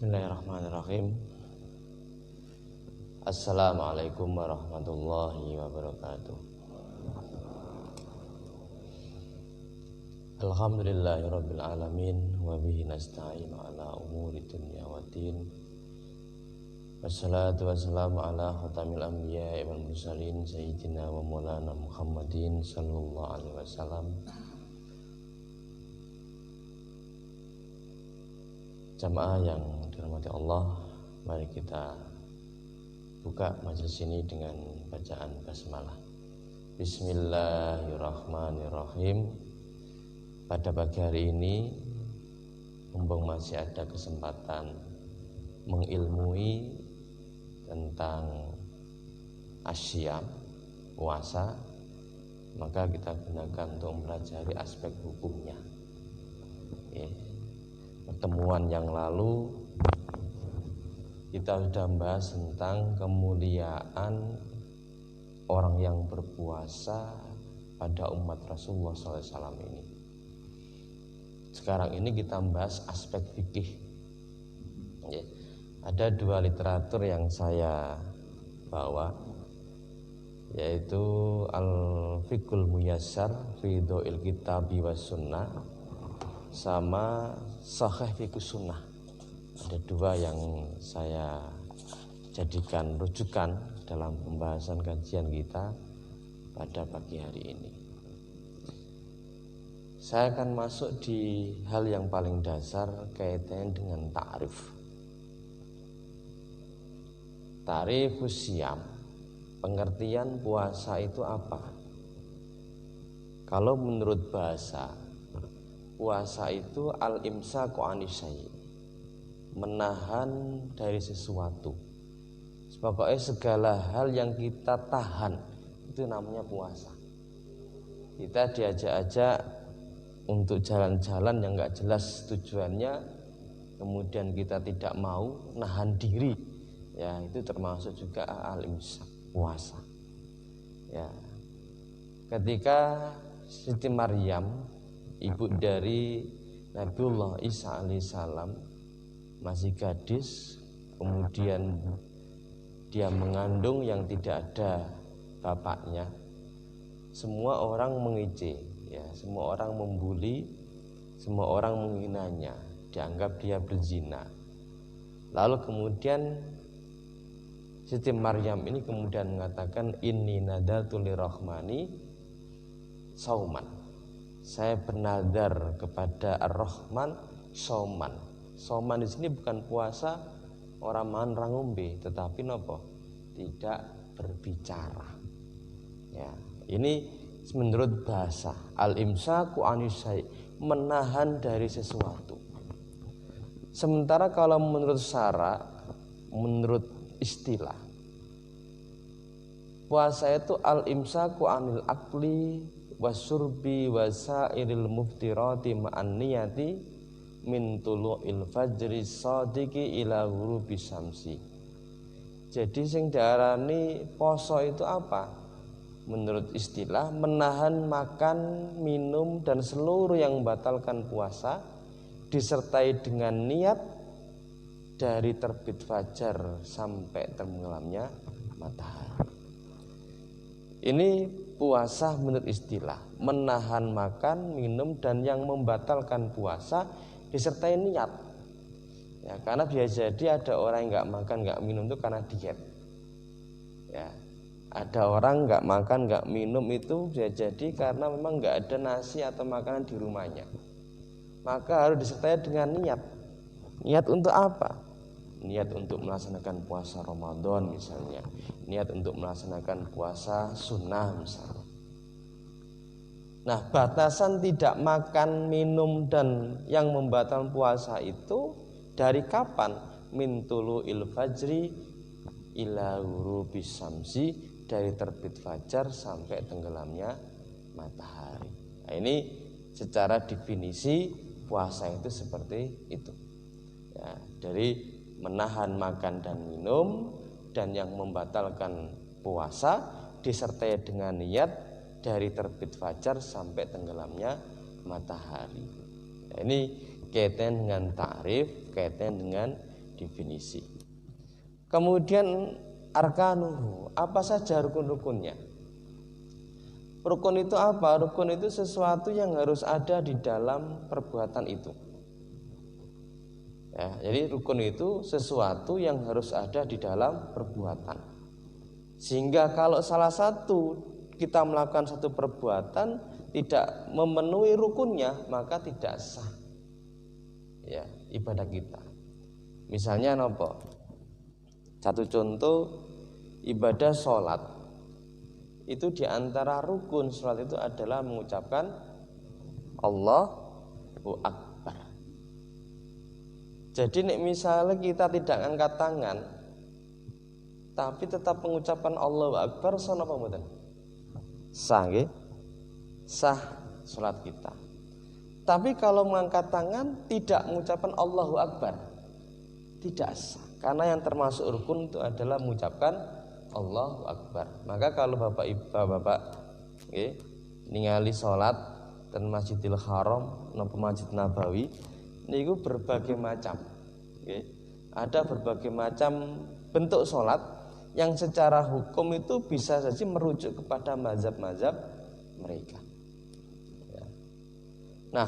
Bismillahirrahmanirrahim. Assalamualaikum warahmatullahi wabarakatuh. Alhamdulillahirabbil alamin wa bihi nasta'inu ala umuri dunya waddin. Wassalatu wassalamu ala khatamil anbiya'i wal mursalin sayyidina wa maulana Muhammadin sallallahu alaihi wasallam. Jamaah yang dirahmati Allah, mari kita buka majelis ini dengan bacaan basmalah. Bismillahirrahmanirrahim. Pada pagi hari ini, mumpung masih ada kesempatan mengilmui tentang asyam, puasa, maka kita gunakan untuk mempelajari aspek hukumnya. Pertemuan yang lalu kita sudah membahas tentang kemuliaan orang yang berpuasa pada umat Rasulullah SAW ini. Sekarang ini kita membahas aspek fikih. Ada dua literatur yang saya bawa, yaitu Al-Fiqhul Muyassar fi Dhawil Kitabi was Sunnah sama Sahih Fiqh Sunnah. Ada dua yang saya jadikan rujukan dalam pembahasan kajian kita pada pagi hari ini. Saya akan masuk di hal yang paling dasar kaitannya dengan ta'rif. Ta'rifus syiyam, pengertian puasa itu apa? Kalau menurut bahasa, puasa itu al-imsaku anisai, menahan dari sesuatu. Pokoknya segala hal yang kita tahan itu namanya puasa. Kita diajak-ajak untuk jalan-jalan yang gak jelas tujuannya, kemudian kita tidak mau, nahan diri, ya itu termasuk juga al-imsak, puasa. Ya, ketika Siti Maryam, ibu dari Nabiullah Isa alaihissalam, masih gadis, kemudian dia mengandung yang tidak ada bapaknya. Semua orang mengejek, ya, semua orang membuli, semua orang menghinanya, dianggap dia berzina. Lalu kemudian Siti Maryam ini kemudian mengatakan, inni nadartu lirrahmani sauman. Saya bernadar kepada Ar-Rahman sauman. Sauman di sini bukan puasa orang mangan orang ngombe, tetapi nopo? Tidak berbicara. Ya, ini menurut bahasa al-imsaku anisai, menahan dari sesuatu. Sementara kalau menurut syara, menurut istilah, puasa itu al-imsaku anil akli wasurbi wasairil muftirati ma'an niyati min tulu'il fajri shadiqi ila ghurubi syamsi. Jadi sing diarani poso itu apa? Menurut istilah, menahan makan, minum dan seluruh yang membatalkan puasa disertai dengan niat dari terbit fajar sampai tenggelamnya matahari. Ini puasa menurut istilah, menahan makan, minum dan yang membatalkan puasa disertai niat. Ya, karena biasa jadi ada orang yang nggak makan, nggak minum itu karena diet. Ya, ada orang nggak makan, nggak minum itu bisa jadi karena memang nggak ada nasi atau makanan di rumahnya. Maka harus disertai dengan niat. Niat untuk apa? Niat untuk melaksanakan puasa Ramadan misalnya, niat untuk melaksanakan puasa sunnah misalnya. Nah, batasan tidak makan, minum dan yang membatalkan puasa itu dari kapan? Min tulu'il fajri ila ghurubi syamsi, dari terbit fajar sampai tenggelamnya matahari. Nah, ini secara definisi puasa itu seperti itu. Ya, dari menahan makan dan minum dan yang membatalkan puasa disertai dengan niat dari terbit fajar sampai tenggelamnya matahari. Nah, ini kaitan dengan ta'rif, kaitan dengan definisi. Kemudian arkanuhu, apa saja rukun-rukunnya? Rukun itu apa? Rukun itu sesuatu yang harus ada di dalam perbuatan itu. Ya, jadi rukun itu sesuatu yang harus ada di dalam perbuatan. Sehingga kalau salah satu kita melakukan satu perbuatan tidak memenuhi rukunnya, maka tidak sah ya ibadah kita. Misalnya nopo? Satu contoh ibadah sholat. Itu diantara rukun sholat itu adalah mengucapkan Allahu Akbar. Jadi misalnya kita tidak angkat tangan tapi tetap mengucapkan Allahu Akbar, sah napa mboten? Sah nggih? Sah salat kita. Tapi kalau mengangkat tangan tidak mengucapkan Allahu Akbar, tidak sah. Karena yang termasuk rukun itu adalah mengucapkan Allahu Akbar. Maka kalau bapak nggih ningali salat ten Masjidil Haram napa Masjid Nabawi niku berbagai macam. Okay. Ada berbagai macam bentuk sholat yang secara hukum itu bisa saja merujuk kepada mazhab-mazhab mereka. Ya. Nah,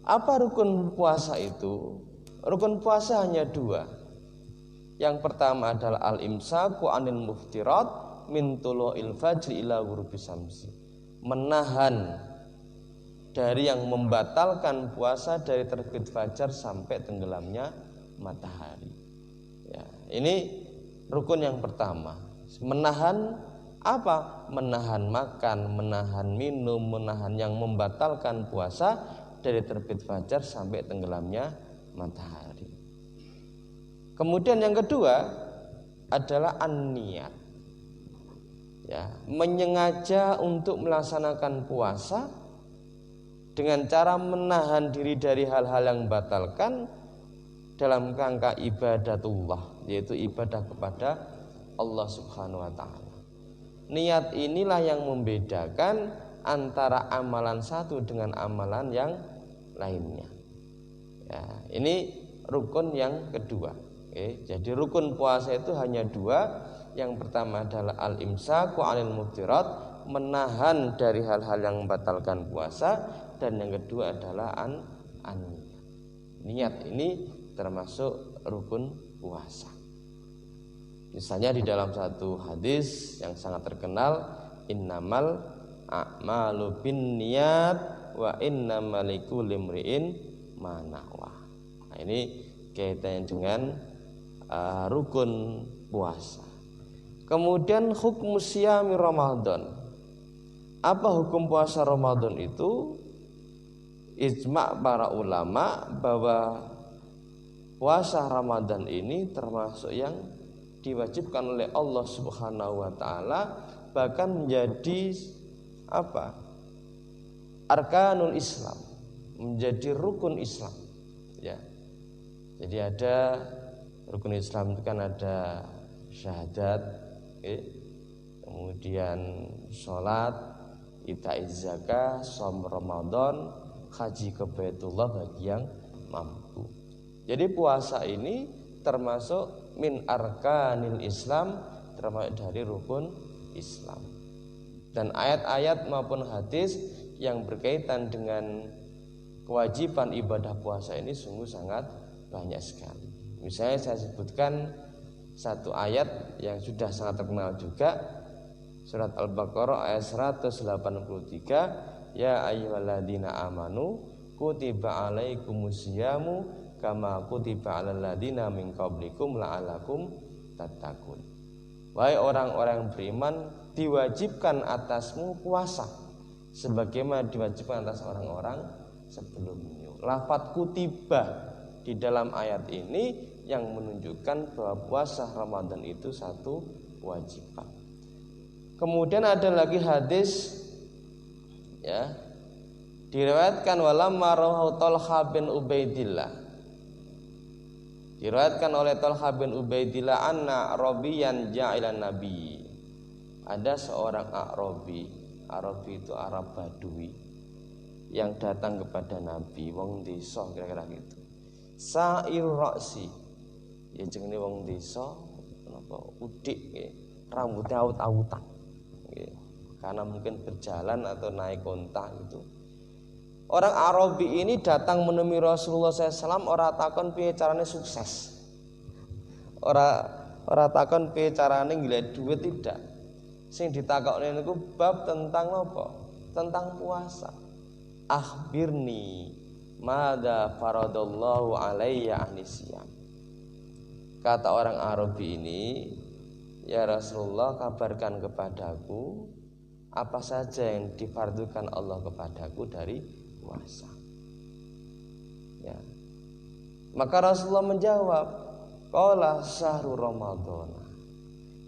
apa rukun puasa itu? Rukun puasa hanya dua. Yang pertama adalah al-imsaku anil muftirat min tulu'il fajri ila ghurubi syamsi. Menahan dari yang membatalkan puasa dari terbit fajar sampai tenggelamnya matahari. Ya, ini rukun yang pertama. Menahan apa? Menahan makan, menahan minum, menahan yang membatalkan puasa dari terbit fajar sampai tenggelamnya matahari. Kemudian yang kedua adalah an-niyat. Ya, menyengaja untuk melaksanakan puasa dengan cara menahan diri dari hal-hal yang membatalkan dalam rangka ibadatullah, yaitu ibadah kepada Allah Subhanahu wa taala. Niat inilah yang membedakan antara amalan satu dengan amalan yang lainnya. Ya, ini rukun yang kedua. Oke, jadi rukun puasa itu hanya dua. Yang pertama adalah al-imsaku 'anil muftirat, menahan dari hal-hal yang membatalkan puasa, dan yang kedua adalah niat. Ini termasuk rukun puasa. Misalnya di dalam satu hadis yang sangat terkenal, innamal a'malu binniyat wa innamal likulli imri'in ma nawa. Nah, ini kaitannya dengan rukun puasa. Kemudian hukum siyami Ramadan. Apa hukum puasa Ramadan itu? Ijma' para ulama bahwa puasa Ramadan ini termasuk yang diwajibkan oleh Allah Subhanahu wa taala, bahkan menjadi apa? Arkanul Islam, menjadi rukun Islam. Ya. Jadi ada rukun Islam itu kan ada syahadat, kemudian sholat, itaiz zakah, shaum Ramadan, haji ke Baitullah bagi yang mampu. Jadi puasa ini termasuk min arkanil Islam, termasuk dari rukun Islam. Dan ayat-ayat maupun hadis yang berkaitan dengan kewajiban ibadah puasa ini sungguh sangat banyak sekali. Misalnya saya sebutkan satu ayat yang sudah sangat terkenal juga, surat Al-Baqarah ayat 183, ya ayyuhalladzina amanu kutiba alaikumusyamu kama kutiba alal ladzina min qablikum la'allakum tattaqun. Wahai orang-orang beriman, diwajibkan atasmu puasa sebagaimana diwajibkan atas orang-orang sebelumnya. Lafaz kutiba di dalam ayat ini yang menunjukkan bahwa puasa Ramadan itu satu kewajiban. Kemudian ada lagi hadis, ya, diriwayatkan walamma rawahu Talha bin Ubaidillah, diriwayatkan oleh Talha bin Ubaidillah anna Arabiyan ja'ilan nabi. Ada seorang Arabi itu Arab Badui yang datang kepada Nabi, wong desa kira-kira gitu. Sa'ir ra'si, ya jenenge wong desa napa udik nggih, rambutnya awut-awutan nggih. Karena mungkin berjalan atau naik onta gitu. Orang Arabi ini datang menemui Rasulullah SAW, ora takon piye carane sukses. Ora takon piye carane nggolek duit, tidak. Sing ditakokne niku bab tentang apa? Tentang puasa. Akhbirni madza faradallahu alayya anisiyam. Kata orang Arabi ini, ya Rasulullah, kabarkan kepadaku apa saja yang difardukan Allah kepadaku dari puasa. Ya. Maka Rasulullah menjawab, qala syahrul Ramadan,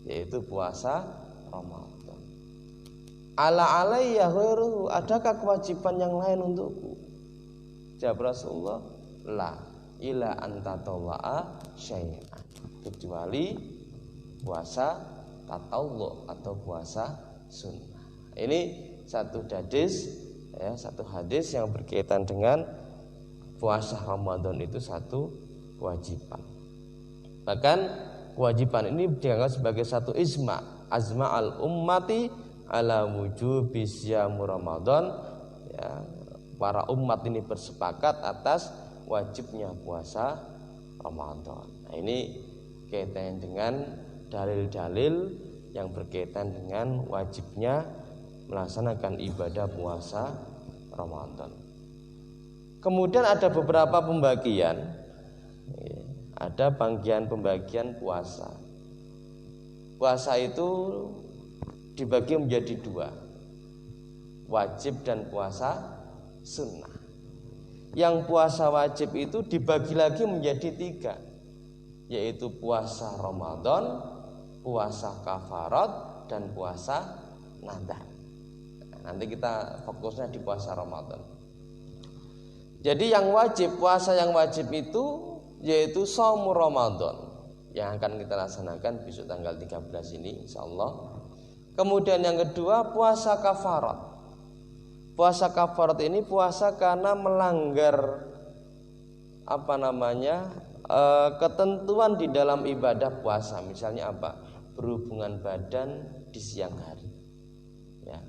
yaitu puasa Ramadan. Ala alayya ghairuhu, adakah kewajiban yang lain untukku? Jawab Rasulullah, la ila anta tawa'a syai'an, kecuali puasa tatawwu atau puasa sunnah. Ini satu hadis yang berkaitan dengan puasa Ramadan itu satu kewajiban. Bahkan kewajiban ini dianggap sebagai satu azma al ummati ala wujubi siyam Ramadan. Ya, para umat ini bersepakat atas wajibnya puasa Ramadan. Nah, ini kaitan dengan dalil-dalil yang berkaitan dengan wajibnya melaksanakan ibadah puasa Ramadan. Kemudian ada beberapa pembagian. Ada pembagian puasa. Puasa itu dibagi menjadi dua, wajib dan puasa sunnah. Yang puasa wajib itu dibagi lagi menjadi tiga, yaitu puasa Ramadan, puasa kafarat, dan puasa nadar. Nanti kita fokusnya di puasa Ramadan. Jadi puasa yang wajib itu yaitu shaum Ramadan yang akan kita laksanakan besok tanggal 13 ini insyaallah. Kemudian yang kedua puasa kafarat. Puasa kafarat ini puasa karena melanggar ketentuan di dalam ibadah puasa. Misalnya apa? Berhubungan badan di siang hari. Ya.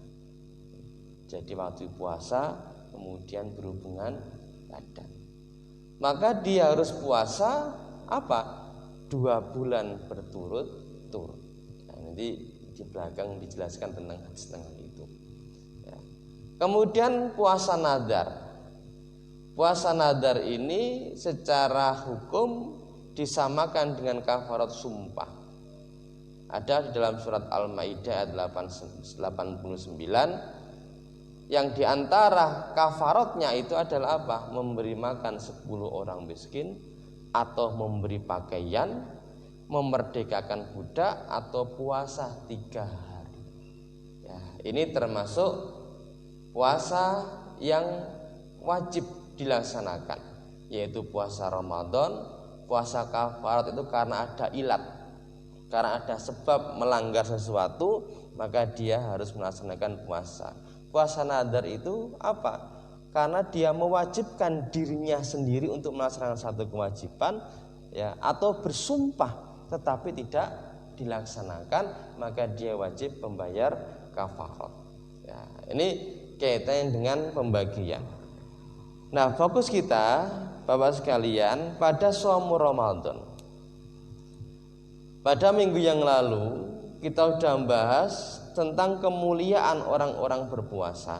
Jadi waktu puasa kemudian berhubungan badan, maka dia harus puasa 2 bulan berturut-turut. Nah, nanti di belakang dijelaskan tentang hadis tentang itu. Ya. Kemudian puasa nadar. Puasa nadar ini secara hukum disamakan dengan kafarat sumpah. Ada di dalam surat Al-Maidah ayat 89. Yang diantara kafaratnya itu adalah apa? Memberi makan 10 orang miskin, atau memberi pakaian, memerdekakan budak, atau puasa 3 hari. Ya, ini termasuk puasa yang wajib dilaksanakan, yaitu puasa Ramadan. Puasa kafarat itu karena ada ilat, karena ada sebab melanggar sesuatu, maka dia harus melaksanakan puasa. Puasa nadar itu apa? Karena dia mewajibkan dirinya sendiri untuk melaksanakan satu kewajiban, ya, atau bersumpah tetapi tidak dilaksanakan, maka dia wajib membayar kafarat. Ya, ini kaitannya dengan pembagian. Nah, fokus kita Bapak sekalian pada shaum Ramadan. Pada minggu yang lalu kita sudah membahas tentang kemuliaan orang-orang berpuasa.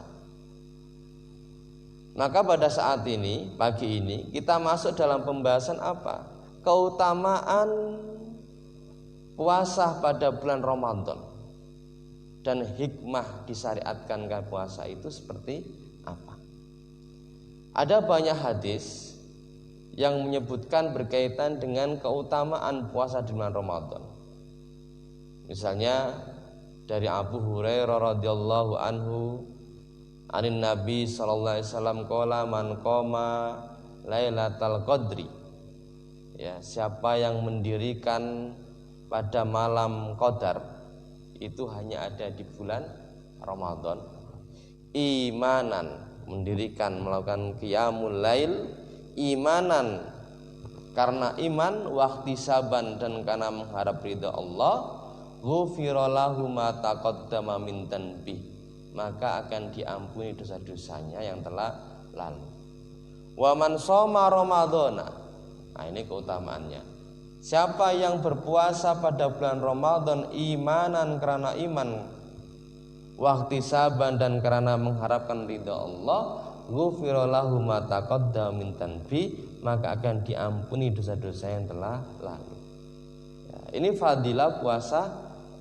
Maka pada saat ini, pagi ini, kita masuk dalam pembahasan apa? Keutamaan puasa pada bulan Ramadan dan hikmah disyariatkan puasa itu seperti apa? Ada banyak hadis yang menyebutkan berkaitan dengan keutamaan puasa di bulan Ramadan. Misalnya dari Abu Hurairah radhiyallahu anhu, anin Nabi sallallahu alaihi wasallam qala man qama lailatal qadri. Ya, siapa yang mendirikan pada malam qadar itu hanya ada di bulan Ramadan. Imanan, melakukan qiyamul lail, imanan karena iman, wahtisaban dan karena mengharap ridha Allah, ghufira lahu ma taqaddama min tanbih, maka akan diampuni dosa-dosanya yang telah lalu. Wa man shoma ramadhana, nah ini keutamaannya. Siapa yang berpuasa pada bulan Ramadan imanan karena iman, wahtisaban dan karena mengharapkan ridha Allah, ghufira lahu ma taqaddama min tanbih, maka akan diampuni dosa-dosa yang telah lalu. Ya, ini fadilah puasa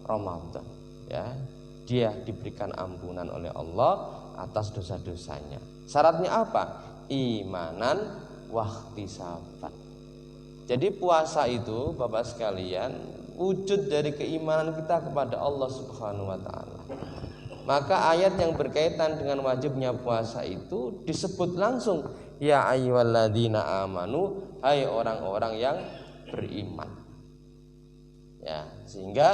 Ramadan. Ya, dia diberikan ampunan oleh Allah atas dosa-dosanya. Syaratnya apa? Imanan wahtisaban. Jadi puasa itu, Bapak sekalian, wujud dari keimanan kita kepada Allah Subhanahu wa taala. Maka ayat yang berkaitan dengan wajibnya puasa itu disebut langsung, ya ayyuhalladzina amanu, hai orang-orang yang beriman. Ya, sehingga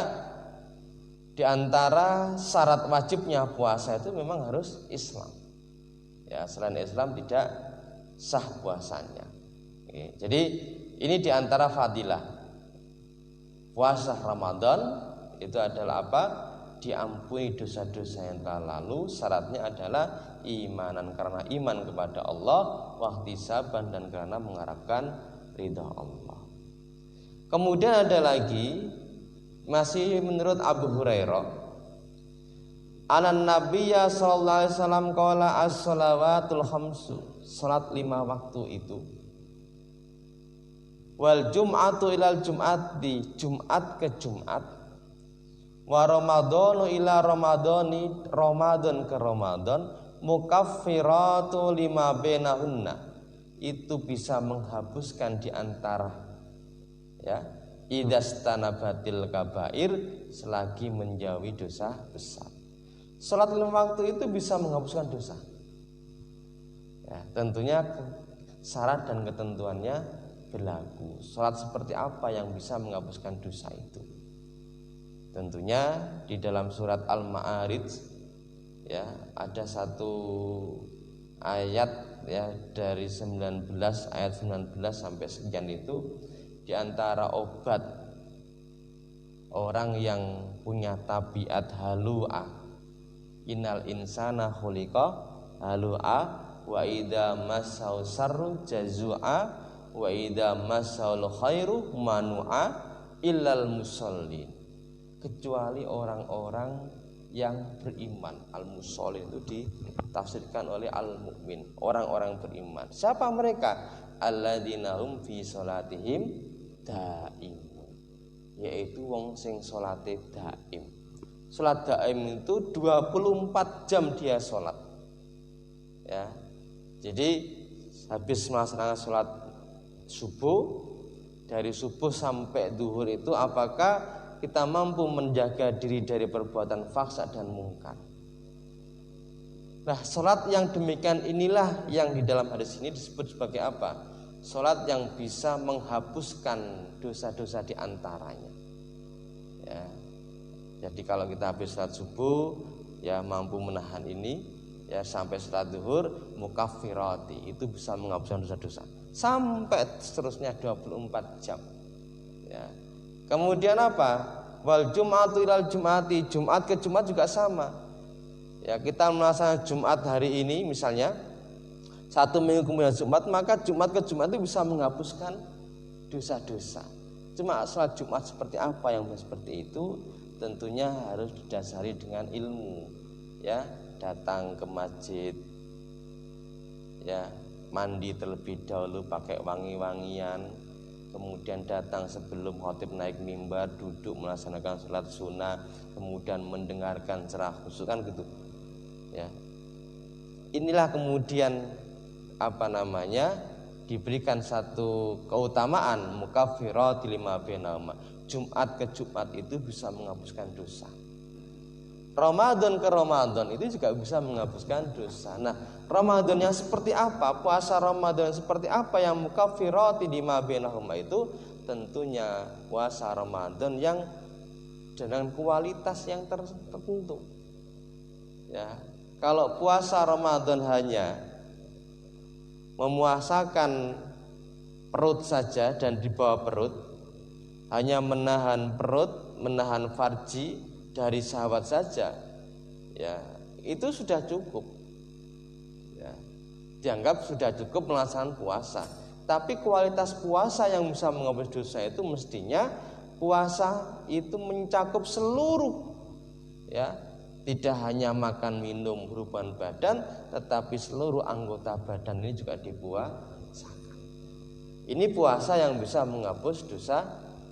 di antara syarat wajibnya puasa itu memang harus Islam. Ya, selain Islam tidak sah puasanya. Oke, jadi ini di antara fadilah puasa Ramadan itu adalah apa? Diampuni dosa-dosa yang telah lalu. Syaratnya adalah imanan karena iman kepada Allah, wahtisaban dan karena mengharapkan ridha Allah. Kemudian ada lagi, masih menurut Abu Hurairah, anan nabiyya sallallahu alaihi wasallam qala as-shalawatul khamsu, salat 5 waktu itu, wal jum'atu ilal jum'ati, Jumat ke Jumat, wa ramadhanu ila ramadhani, Ramadan ke Ramadan, mukaffiratu lima bainahunna, itu bisa menghapuskan di antara, ya, idastanabatil kabair, selagi menjauhi dosa besar. Salat 5 waktu itu bisa menghapuskan dosa. Ya, tentunya syarat dan ketentuannya berlaku. Salat seperti apa yang bisa menghapuskan dosa itu? Tentunya di dalam surat Al-Ma'arij, ya, ada satu ayat, ya, dari 19 ayat 19 sampai sekian itu, di antara obat orang yang punya tabiat halu'a, innal insana khuliqa halu'a wa idza massau sarru jazua wa idza massaul khairu manu'a illal musallin, kecuali orang-orang yang beriman. Al-musallin itu ditafsirkan oleh al-mukmin, orang-orang beriman. Siapa mereka? Alladzina hum fi sholatihim daimun, yaitu wong sing salate daim. Salat daim itu 24 jam dia salat. Ya. Jadi habis melaksanakan salat subuh, dari subuh sampai zuhur itu apakah kita mampu menjaga diri dari perbuatan fahsya dan mungkar. Nah, salat yang demikian inilah yang di dalam hadis ini disebut sebagai apa? Salat yang bisa menghapuskan dosa-dosa di antaranya. Ya. Jadi kalau kita habis salat subuh, ya, mampu menahan ini, ya, sampai salat zuhur, mukaffirati, itu bisa menghapuskan dosa-dosa sampai seterusnya 24 jam. Ya. Kemudian apa? Wal jum'atu ilal jum'ati, Jumat ke Jumat juga sama. Ya, kita melaksanakan Jumat hari ini misalnya, 1 minggu kemudian Jumat, maka Jumat ke Jumat itu bisa menghapuskan dosa-dosa. Cuma salat Jumat seperti apa yang seperti itu, tentunya harus didasari dengan ilmu. Ya, datang ke masjid, ya, mandi terlebih dahulu pakai wangi-wangian, kemudian datang sebelum khatib naik mimbar, duduk melaksanakan salat sunnah, kemudian mendengarkan ceramah khusus, kan gitu. Ya. Inilah kemudian diberikan satu keutamaan mukaffirati lima bainahuma. Jumat ke Jumat itu bisa menghapuskan dosa. Ramadan ke Ramadan itu juga bisa menghapuskan dosa. Nah, Ramadan yang seperti apa? Puasa Ramadan seperti apa yang mukaffirati lima bainahuma itu? Tentunya puasa Ramadan yang dengan kualitas yang tertentu. Ya, kalau puasa Ramadan hanya memuasakan perut saja dan di bawah perut, hanya menahan perut, menahan farji dari syahwat saja, ya itu sudah cukup, ya, dianggap sudah cukup melaksanakan puasa. Tapi kualitas puasa yang bisa menghapus dosa itu mestinya puasa itu mencakup seluruh, ya, tidak hanya makan minum berhubungan badan, tetapi seluruh anggota badan ini juga dipuasakan. Ini puasa yang bisa menghapus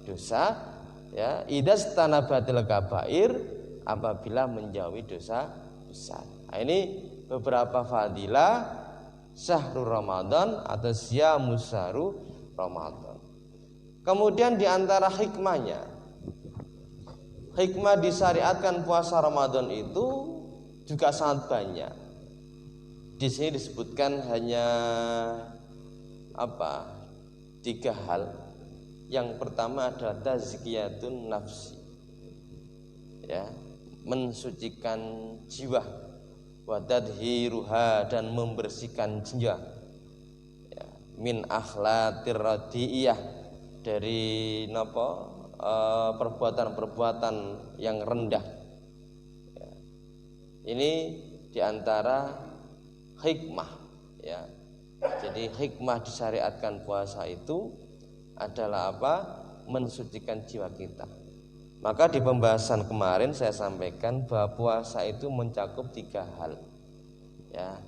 dosa, ya, idas tanabatil kabair, apabila menjauhi dosa besar. Nah, ini beberapa fadilah syahrul Ramadan atau siyamus syahrul Ramadan. Kemudian di antara hikmahnya, hikmah disyariatkan puasa Ramadan itu juga sangat banyak. Di sini disebutkan hanya 3 hal. Yang pertama adalah tazkiyatun nafsi, ya, mensucikan jiwa, wa tadhiruha, dan membersihkan jiwa, ya, min akhlatir radiyah, dari perbuatan-perbuatan yang rendah, ya. Ini diantara hikmah, ya. Jadi hikmah disyariatkan puasa itu adalah mensucikan jiwa kita. Maka di pembahasan kemarin saya sampaikan bahwa puasa itu mencakup 3 hal, ya.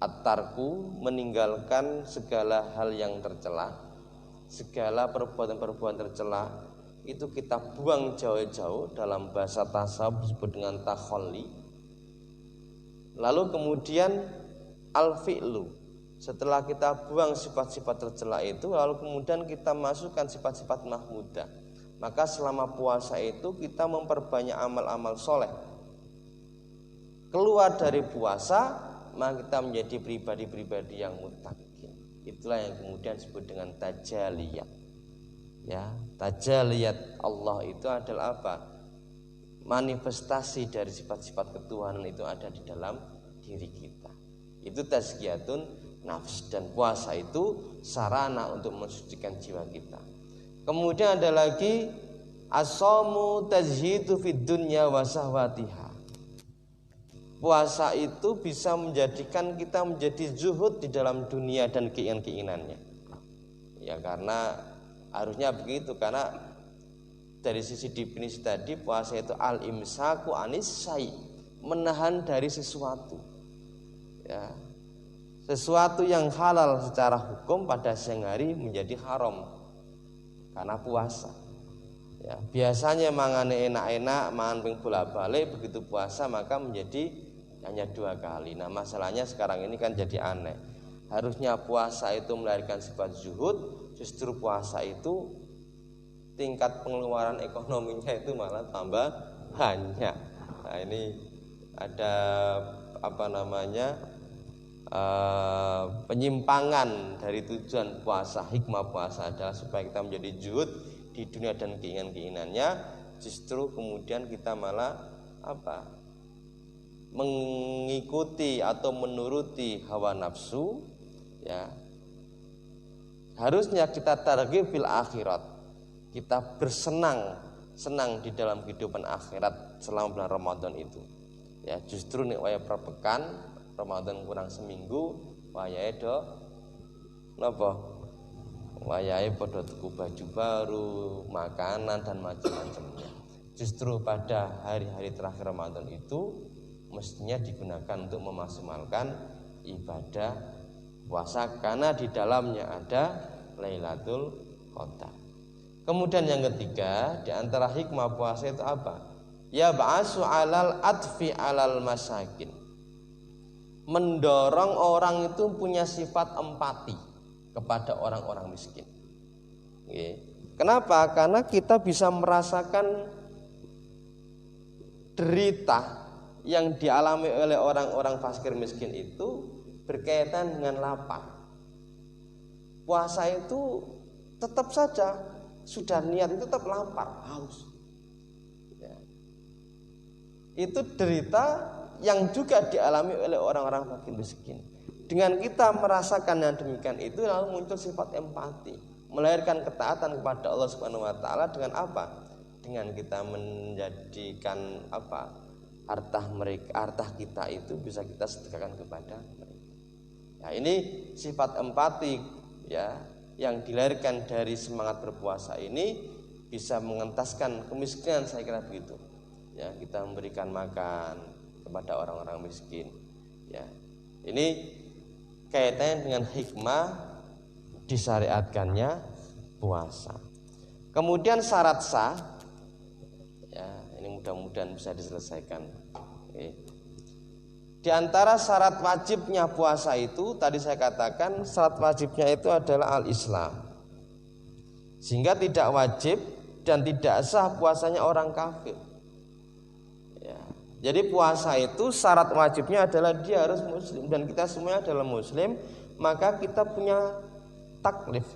At-tarku, meninggalkan segala hal yang tercela, segala perbuatan-perbuatan tercela itu kita buang jauh-jauh, dalam bahasa tasawuf disebut dengan takhalli. Lalu kemudian al-fi'lu, setelah kita buang sifat-sifat tercela itu, lalu kemudian kita masukkan sifat-sifat mahmudah. Maka selama puasa itu kita memperbanyak amal-amal soleh. Keluar dari puasa, maka kita menjadi pribadi-pribadi yang muttaqin. Itulah yang kemudian disebut dengan tajaliyat. Ya, tajaliyat Allah itu adalah manifestasi dari sifat-sifat ketuhanan itu ada di dalam diri kita. Itu tazkiyatun nafs, dan puasa itu sarana untuk mensucikan jiwa kita. Kemudian ada lagi as-shaumu tazhidu fid dunya wa sahwatiha. Puasa itu bisa menjadikan kita menjadi zuhud di dalam dunia dan keinginan-keinginannya. Ya, karena harusnya begitu, karena dari sisi definisi tadi puasa itu al-imsaku anis syai', menahan dari sesuatu. Ya. Sesuatu yang halal secara hukum pada siang hari menjadi haram karena puasa. Ya, biasanya mangan enak-enak, mangan ping bolak-balik, begitu puasa maka menjadi hanya 2 kali. Nah, masalahnya sekarang ini kan jadi aneh. Harusnya puasa itu melahirkan sifat zuhud, justru puasa itu tingkat pengeluaran ekonominya itu malah tambah banyak. Nah, ini ada penyimpangan dari tujuan puasa. Hikmah puasa adalah supaya kita menjadi zuhud di dunia dan keinginan-keinginannya. Justru kemudian kita malah mengikuti atau menuruti hawa nafsu, ya. Harusnya kita targhib fil akhirat, kita bersenang-senang di dalam kehidupan akhirat selama bulan Ramadan itu. Ya, justru nek waya perpekan Ramadan kurang seminggu, wayahe do napa? Wayahe padha tuku baju baru, makanan dan macam-macamnya. Justru pada hari-hari terakhir Ramadan itu mestinya digunakan untuk memaksimalkan ibadah puasa, karena di dalamnya ada Lailatul Qadar. Kemudian yang ketiga, di antara hikmah puasa itu Ya ba'asu alal atfi alal masakin. Mendorong orang itu punya sifat empati kepada orang-orang miskin. Kenapa? Karena kita bisa merasakan derita yang dialami oleh orang-orang fakir miskin itu berkaitan dengan lapar. Puasa itu tetap saja sudah niat itu tetap lapar, haus. Ya. Itu derita yang juga dialami oleh orang-orang fakir miskin. Dengan kita merasakan yang demikian itu, lalu muncul sifat empati, melahirkan ketaatan kepada Allah Subhanahu wa taala dengan apa? Dengan kita menjadikan harta kita itu bisa kita sedekahkan kepada mereka. Ya, ini sifat empati ya yang dilahirkan dari semangat berpuasa ini bisa mengentaskan kemiskinan, saya kira begitu. Ya, kita memberikan makan kepada orang-orang miskin. Ya. Ini kaitannya dengan hikmah disyariatkannya puasa. Kemudian syarat sah, ya ini mudah-mudahan bisa diselesaikan. Oke. Di antara syarat wajibnya puasa itu, tadi saya katakan syarat wajibnya itu adalah al-Islam, sehingga tidak wajib dan tidak sah puasanya orang kafir. Ya. Jadi puasa itu syarat wajibnya adalah dia harus muslim, dan kita semuanya adalah muslim, maka kita punya taklif,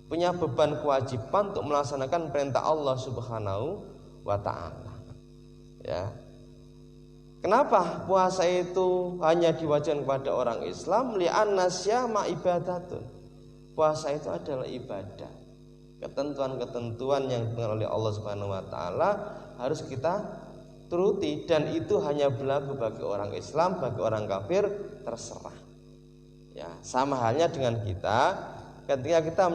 punya beban kewajiban untuk melaksanakan perintah Allah Subhanahu wa ta'ala. Ya. Kenapa puasa itu hanya diwajibkan kepada orang Islam? Li'anna syama ibadatun. Puasa itu adalah ibadah. Ketentuan-ketentuan yang ditentukan oleh Allah Subhanahu wa ta'ala harus kita turuti, dan itu hanya berlaku bagi orang Islam, bagi orang kafir terserah. Ya, sama halnya dengan kita, ketika kita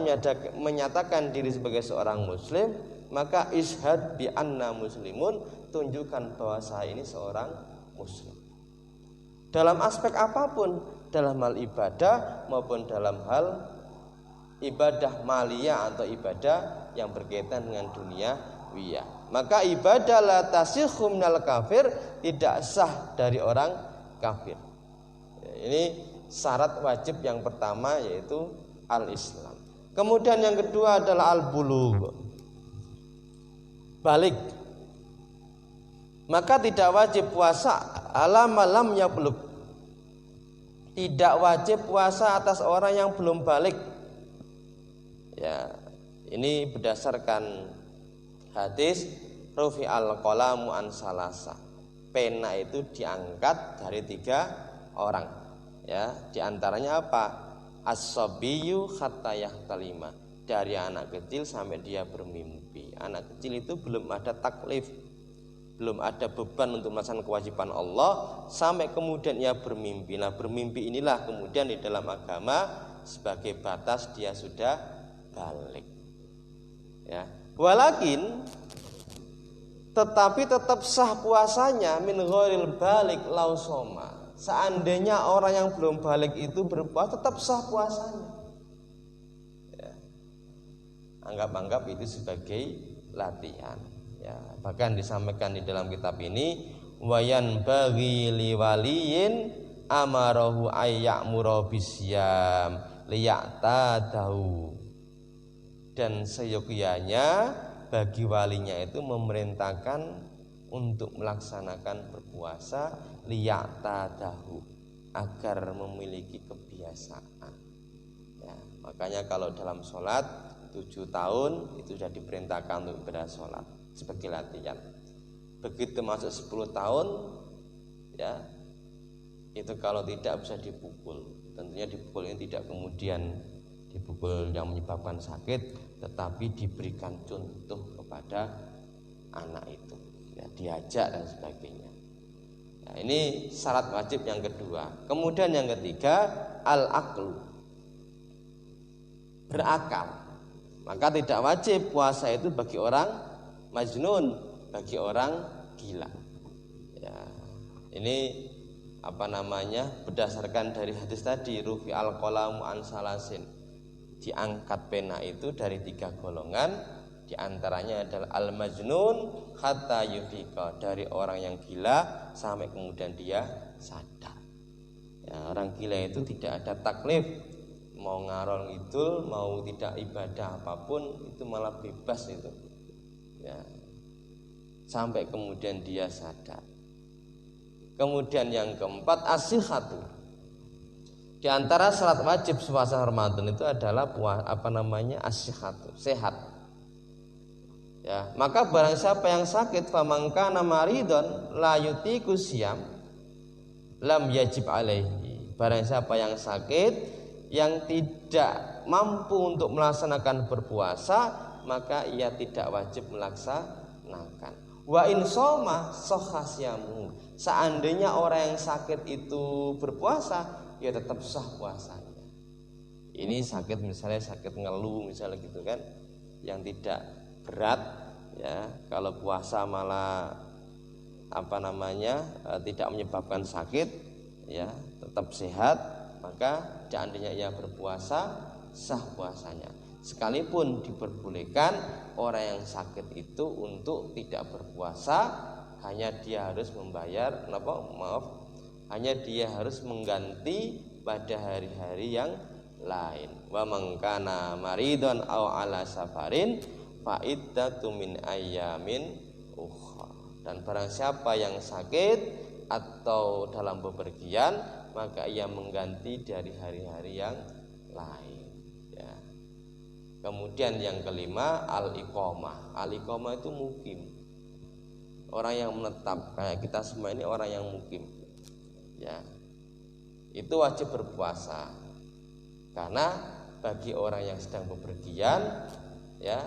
menyatakan diri sebagai seorang muslim, maka ishad bi anna muslimun, tunjukkan bahwa saya ini seorang muslim. Dalam aspek apapun, dalam hal ibadah maupun dalam hal ibadah maliyah atau ibadah yang berkaitan dengan dunia wiyah. Maka ibadah la tasihhu minal kafir, tidak sah dari orang kafir. Ini syarat wajib yang pertama, yaitu al-Islam. Kemudian yang kedua adalah al-bulugh, balik. Maka tidak wajib puasa ala malam yablugh. Tidak wajib puasa atas orang yang belum balik. Ya, ini berdasarkan hadis rufi al-qalamu an salasa. Pena itu diangkat dari 3 orang. Ya, di antaranya apa? As-sabiyyu hatta yahtalima. Dari anak kecil sampai dia bermimpi. Anak kecil itu belum ada taklif, belum ada beban untuk melaksanakan kewajiban Allah sampai kemudian ia bermimpi. Nah, bermimpi inilah kemudian di dalam agama sebagai batas dia sudah balik. Ya. Walakin tetapi tetap sah puasanya min ghairil balik lausoma. Seandainya orang yang belum balik itu berpuasa, tetap sah puasanya. Ya. Anggap-anggap itu sebagai latihan. Ya, bahkan disampaikan di dalam kitab ini, wayan bagi liwaliyin amarahu ayyamura bisyam liya'tadahu. Dan seyogyanya bagi walinya itu memerintahkan untuk melaksanakan berpuasa liya'tadahu, agar memiliki kebiasaan. Ya, makanya kalau dalam sholat 7 tahun itu sudah diperintahkan untuk bersholat sebagai latihan. Begitu masuk 10 tahun, ya itu kalau tidak bisa dipukul. Tentunya dipukul ini tidak kemudian dipukul yang menyebabkan sakit, tetapi diberikan contoh kepada anak itu, ya, diajak dan sebagainya. Nah, ini syarat wajib yang kedua. Kemudian yang ketiga, al-aqlu, berakal. Maka tidak wajib puasa itu bagi orang majnun, bagi orang gila. Ya, ini berdasarkan dari hadis tadi, rufi al-qalamu an salasin, diangkat pena itu dari 3 golongan, di antaranya adalah al-majnun hatta yufiqa, dari orang yang gila sampai kemudian dia sadar. Ya, orang gila itu tidak ada taklif, mau ngarol ngidul, mau tidak ibadah apapun itu malah bebas itu. Ya, sampai kemudian dia sadar. Kemudian yang keempat as-sihhatu. Di antara syarat wajib puasa Ramadan itu adalah as-sihhatu, sehat. Ya, maka barang siapa yang sakit, famangkana maridon la yutiqu syiyam lam yajib alaihi. Barang siapa yang sakit, yang tidak mampu untuk melaksanakan berpuasa, maka ia tidak wajib melaksanakan. Wa in shoma shahha syamuhu. Seandainya orang yang sakit itu berpuasa, ya tetap sah puasanya. Ini sakit misalnya sakit ngeluh misalnya gitu kan, yang tidak berat ya. Kalau puasa malah tidak menyebabkan sakit ya, tetap sehat, maka seandainya ia berpuasa sah puasanya. Sekalipun diperbolehkan orang yang sakit itu untuk tidak berpuasa, hanya dia harus membayar hanya dia harus mengganti pada hari-hari yang lain. Wa man kana maridon aw ala safarin fa iddatu min ayyamin ukhra. Dan barang siapa yang sakit atau dalam bepergian, maka ia mengganti dari hari-hari yang lain ya. Kemudian yang kelima al-iqamah. Al-iqamah itu mukim, orang yang menetap. Kayak kita semua ini orang yang mukim ya, itu wajib berpuasa. Karena bagi orang yang sedang bepergian ya,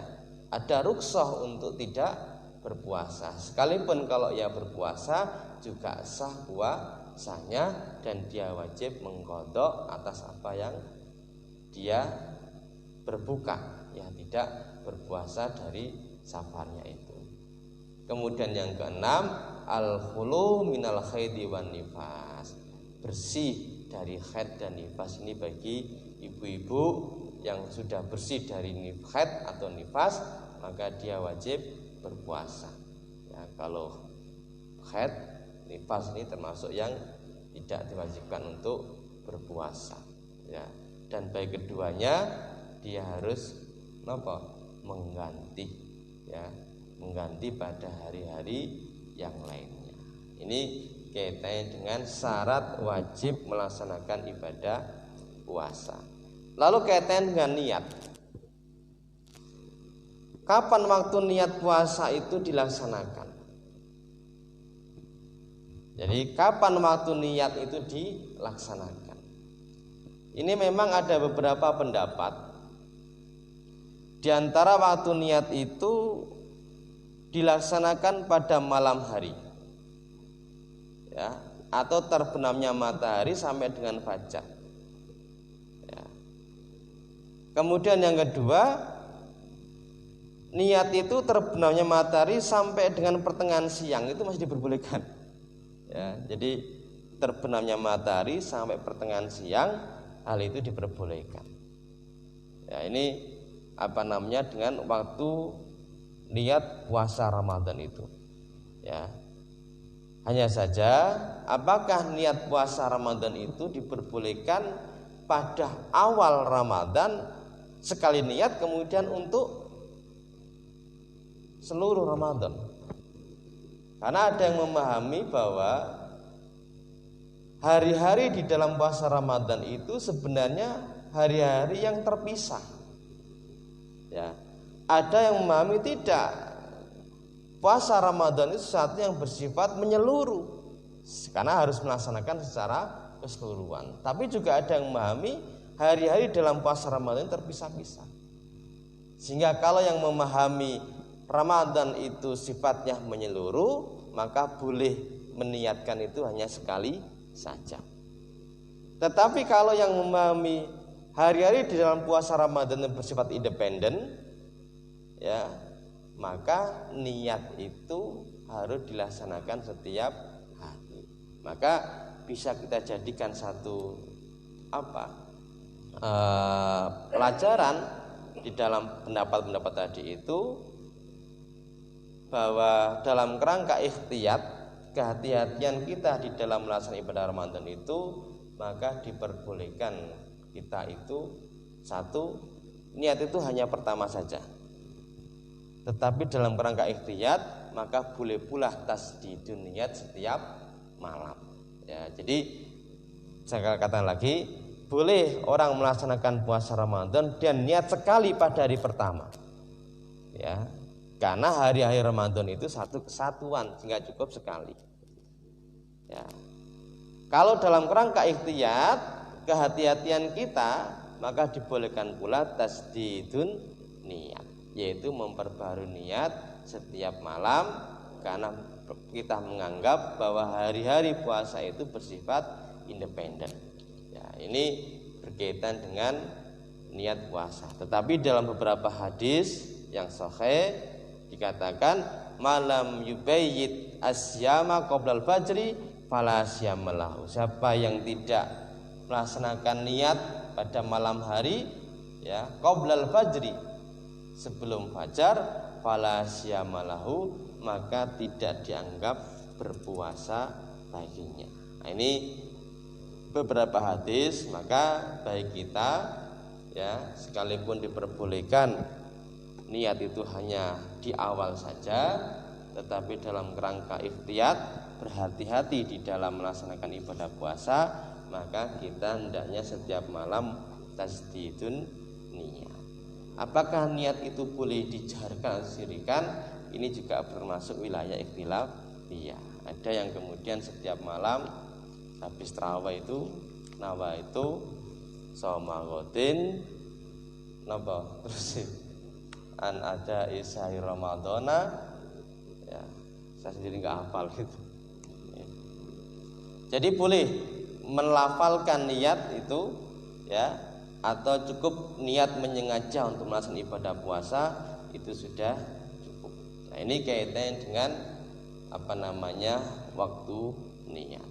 ada rukhsah untuk tidak berpuasa. Sekalipun kalau ia berpuasa juga sah puasanya, dan dia wajib mengqadha atas apa yang dia berbuka ya, tidak berpuasa dari safarnya itu. Kemudian yang keenam al-khulu minal haidi wan nifas. Bersih dari haid dan nifas. Ini bagi ibu-ibu yang sudah bersih dari haid atau nifas, maka dia wajib berpuasa ya. Kalau haid nifas ini termasuk yang tidak diwajibkan untuk berpuasa ya. Dan bagi keduanya dia harus mengganti ya, mengganti pada hari-hari yang lainnya. Ini kaitannya dengan syarat wajib melaksanakan ibadah puasa. Lalu kaitannya dengan niat. Kapan waktu niat puasa itu dilaksanakan? Jadi kapan waktu niat itu dilaksanakan? Ini memang ada beberapa pendapat. Di antara waktu niat itu dilaksanakan pada malam hari ya, atau terbenamnya matahari sampai dengan fajar ya. Kemudian yang kedua, niat itu terbenamnya matahari sampai dengan pertengahan siang, itu masih diperbolehkan ya. Jadi terbenamnya matahari sampai pertengahan siang, hal itu diperbolehkan ya. Ini dengan waktu niat puasa Ramadan itu ya. Hanya saja apakah niat puasa Ramadan itu diperbolehkan pada awal Ramadan sekali niat, kemudian untuk seluruh Ramadan? Karena ada yang memahami bahwa hari-hari di dalam puasa Ramadan itu sebenarnya hari-hari yang terpisah ya. Ada yang memahami tidak, puasa Ramadan itu sesuatu yang bersifat menyeluruh, karena harus melaksanakan secara keseluruhan. Tapi juga ada yang memahami hari-hari dalam puasa Ramadan terpisah-pisah. Sehingga kalau yang memahami Ramadan itu sifatnya menyeluruh, maka boleh meniatkan itu hanya sekali saja. Tetapi kalau yang memahami hari-hari di dalam puasa Ramadan yang bersifat independen ya, maka niat itu harus dilaksanakan setiap hari. Maka bisa kita jadikan satu pelajaran di dalam pendapat-pendapat tadi itu, bahwa dalam kerangka ikhtiyat, kehati-hatian kita di dalam melaksanakan ibadah Ramadan itu, maka diperbolehkan kita itu satu, niat itu hanya pertama saja. Tetapi dalam kerangka ikhtiyat, maka boleh pula tasdidun niat setiap malam ya. Jadi saya katakan lagi, boleh orang melaksanakan puasa Ramadan dan niat sekali pada hari pertama ya, karena hari-hari Ramadan itu satu kesatuan, sehingga cukup sekali ya. Kalau dalam kerangka ikhtiyat, kehati-hatian kita, maka dibolehkan pula tasdidun niat, yaitu memperbarui niat setiap malam, karena kita menganggap bahwa hari-hari puasa itu bersifat independen. Ya, ini berkaitan dengan niat puasa. Tetapi dalam beberapa hadis yang sahih dikatakan malam yubayyit asyama qoblal fajri fala syamalahu. Siapa yang tidak melaksanakan niat pada malam hari, ya, qoblal fajri, sebelum fajar, fala syamalahu, maka tidak dianggap berpuasa baginya. Nah, ini beberapa hadis. Maka baik kita, ya, sekalipun diperbolehkan niat itu hanya di awal saja, tetapi dalam kerangka ikhtiyat, berhati-hati di dalam melaksanakan ibadah puasa, maka kita hendaknya setiap malam tasdidun niat. Apakah niat itu boleh dijaharkan atau disirkan? Ini juga termasuk wilayah ikhtilaf. Iya, ada yang kemudian setiap malam habis tarawih itu nawa itu somagotin napa terus an ada isai Ramadana, ya, saya sendiri nggak hafal gitu. Ya. Jadi boleh melafalkan niat itu, ya, atau cukup niat menyengaja untuk melaksanakan ibadah puasa itu sudah cukup. Nah, ini kaitannya dengan waktu niat.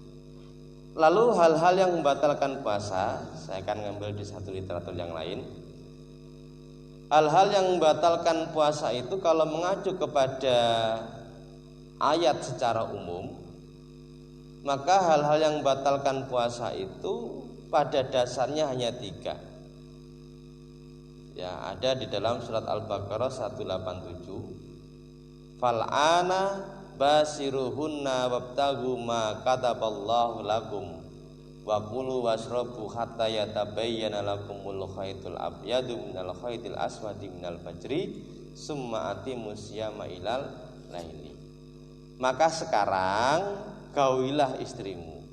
Lalu hal-hal yang membatalkan puasa, saya akan ngambil di satu literatur yang lain. Hal-hal yang membatalkan puasa itu kalau mengacu kepada ayat secara umum, maka hal-hal yang membatalkan puasa itu pada dasarnya hanya 3. Ya, ada di dalam surat Al-Baqarah 187. Fal'ana basiruhunna wabtagu ma kataballahu lakum wa kulu washrabu hatta yatabayyana lakumul khaytul abyadu minal khaytil aswadi minal fajri summa atimus siyama ilal laili. Maka sekarang gauilah istrimu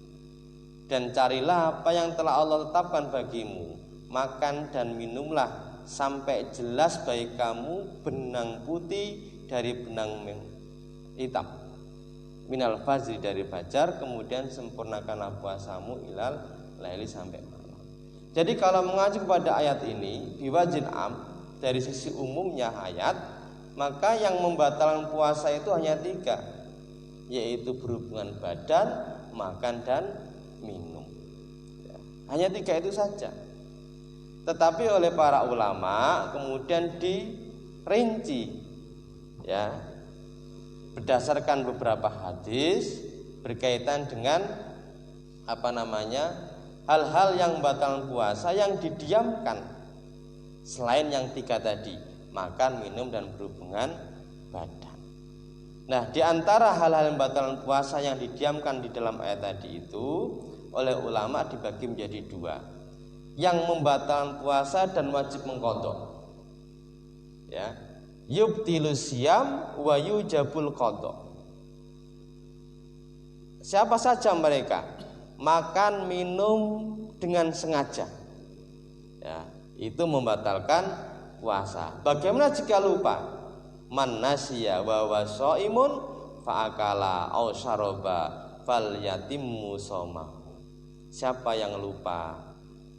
dan carilah apa yang telah Allah tetapkan bagimu, makan dan minumlah sampai jelas bagi kamu benang putih dari benang hitam minal fajri dari fajar, kemudian sempurnakanlah puasamu ilal laili sampai malam. Jadi kalau mengacu kepada ayat ini biwajin am, dari sisi umumnya ayat, maka yang membatalkan puasa itu hanya 3, yaitu berhubungan badan, makan dan minum. Ya, hanya 3 itu saja. Tetapi oleh para ulama kemudian dirinci, ya, berdasarkan beberapa hadis berkaitan dengan hal-hal yang membatalkan puasa yang didiamkan selain yang 3 tadi, makan, minum dan berhubungan badan. Nah, di antara hal-hal yang membatalkan puasa yang didiamkan di dalam ayat tadi itu oleh ulama dibagi menjadi 2. Yang membatalkan puasa dan wajib mengqadha. Ya. Yubtilus siyam wa yujabul qadha. Siapa saja mereka? Makan, minum dengan sengaja. Ya, itu membatalkan puasa. Bagaimana jika lupa? Man nasiya wa wasaimun fa akala aw syaraba falyatimmu shaumahu. Siapa yang lupa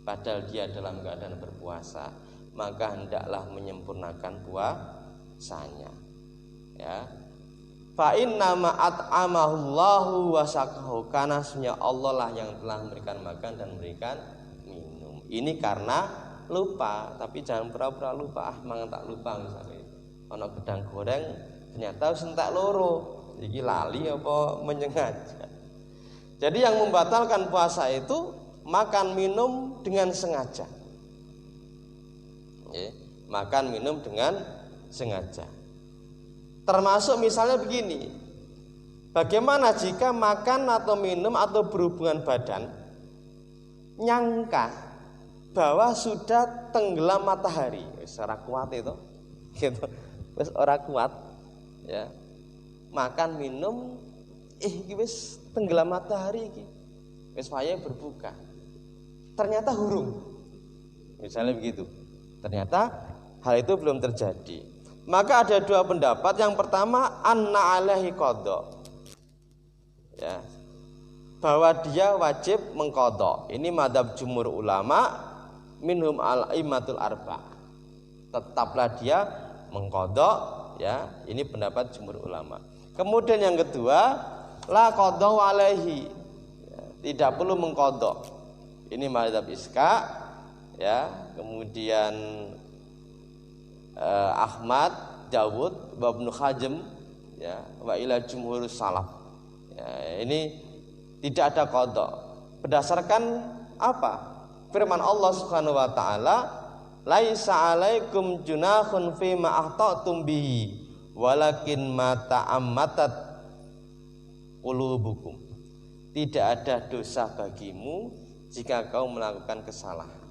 padahal dia dalam keadaan berpuasa, maka hendaklah menyempurnakan puasanya. Ya. Fa inna ma at'amahullahu wa saqahu, karena sunya Allah lah yang telah memberikan makan dan memberikan minum. Ini karena lupa, tapi jangan pura-pura lupa. Mangan tak lupa misalnya. Ana gedang goreng ternyata sentak loro. Iki lali apa menyengaja. Jadi yang membatalkan puasa itu makan minum dengan sengaja. Ya, makan minum dengan sengaja. Termasuk misalnya begini, bagaimana jika makan atau minum atau berhubungan badan nyangka bahwa sudah tenggelam matahari, secara kuat itu, gitu, wis ora kuat, ya, makan minum, wis tenggelam matahari iki, wis wayahe berbuka. Ternyata hurung. Misalnya begitu. Ternyata hal itu belum terjadi. Maka ada dua pendapat. Yang pertama, anna alaihi qadha. Ya. Bahwa dia wajib mengqadha. Ini mazhab jumhur ulama minhum al-aimatul arba. Tetaplah dia mengqadha, ya. Ini pendapat jumhur ulama. Kemudian yang kedua, la qadha alaihi. Ya, tidak perlu mengqadha. Ini mazhab Iska, ya. Kemudian Ahmad, Dawud, Ibnu Hazm, ya, wa ila jumhur salaf. Ya, ini tidak ada qadha. Berdasarkan apa? Firman Allah Subhanahu wa taala, "Laisa 'alaikum junahun fi ma akhtatum bihi, walakin ma ta'ammatat qulubukum." Tidak ada dosa bagimu jika kau melakukan kesalahan.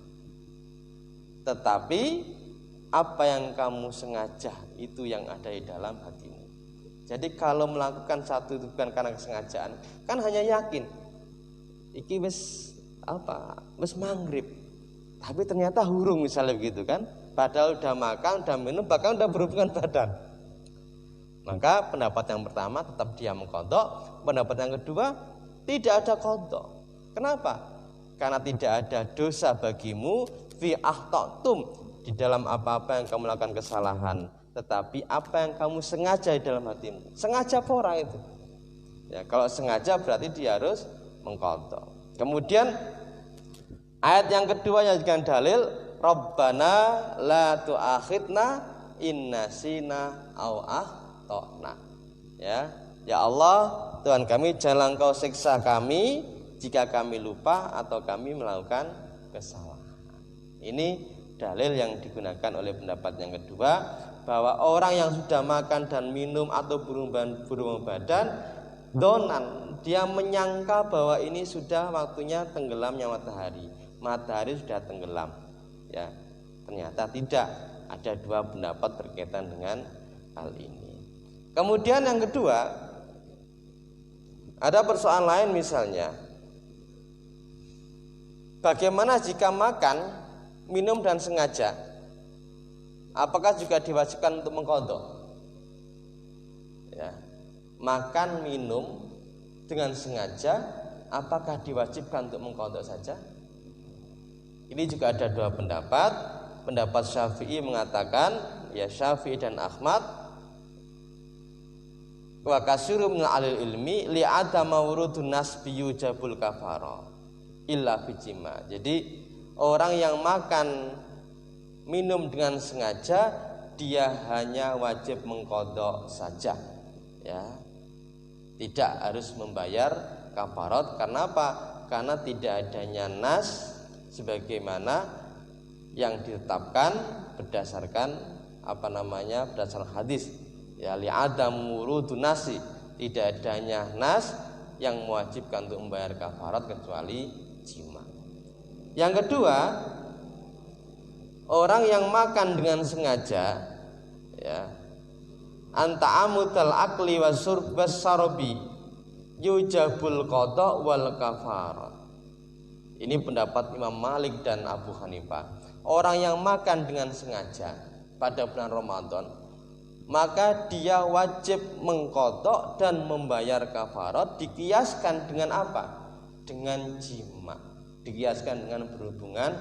Tetapi apa yang kamu sengaja itu yang ada di dalam hatimu. Jadi kalau melakukan satu itu bukan karena kesengajaan, kan hanya yakin iki wis maghrib, tapi ternyata hurung misalnya begitu kan, padahal udah makan, udah minum, bahkan udah berhubungan badan. Maka pendapat yang pertama tetap dia mengqadha. Pendapat yang kedua tidak ada qadha. Kenapa? Karena tidak ada dosa bagimu fi akhtatum, di dalam apa-apa yang kamu lakukan kesalahan, tetapi apa yang kamu sengaja di dalam hatimu. Sengaja pora itu. Ya, kalau sengaja berarti dia harus mengqadha. Kemudian ayat yang kedua yang dijadikan dalil, Rabbana la tu'akhidna in nasina aw akhtana. Ya, ya Allah, Tuhan kami, janganlah Engkau siksa kami jika kami lupa atau kami melakukan kesalahan. Ini dalil yang digunakan oleh pendapat yang kedua, bahwa orang yang sudah makan dan minum atau berhubungan badan, donan, dia menyangka bahwa ini sudah waktunya tenggelamnya matahari. Matahari sudah tenggelam. Ya, ternyata tidak. Ada dua pendapat berkaitan dengan hal ini. Kemudian yang kedua, ada persoalan lain misalnya, bagaimana jika makan, minum dan sengaja, apakah juga diwajibkan untuk mengqadha? Ya, makan minum dengan sengaja, apakah diwajibkan untuk mengqadha saja? Ini juga ada dua pendapat. Pendapat Syafi'i mengatakan, ya Syafi'i dan Ahmad, wa katsirun min alil ilmi li adama wurudun nasbi yujabul kafara illa bijima. Jadi orang yang makan minum dengan sengaja, dia hanya wajib mengqadha saja, ya, tidak harus membayar kafarat. Karena apa? Karena tidak adanya nas sebagaimana yang ditetapkan berdasarkan berdasarkan hadis, ya, li adam wurudun nasi, tidak adanya nas yang mewajibkan untuk membayar kafarat kecuali jima. Yang kedua, orang yang makan dengan sengaja, ya, anta amudal akli wasyurbas sarobi yujabul qadha wal kafarat. Ini pendapat Imam Malik dan Abu Hanifah. Orang yang makan dengan sengaja pada bulan Ramadan, maka dia wajib mengqadha dan membayar kafarat. Dikiaskan dengan apa? Dengan jima. Dikiaskan dengan berhubungan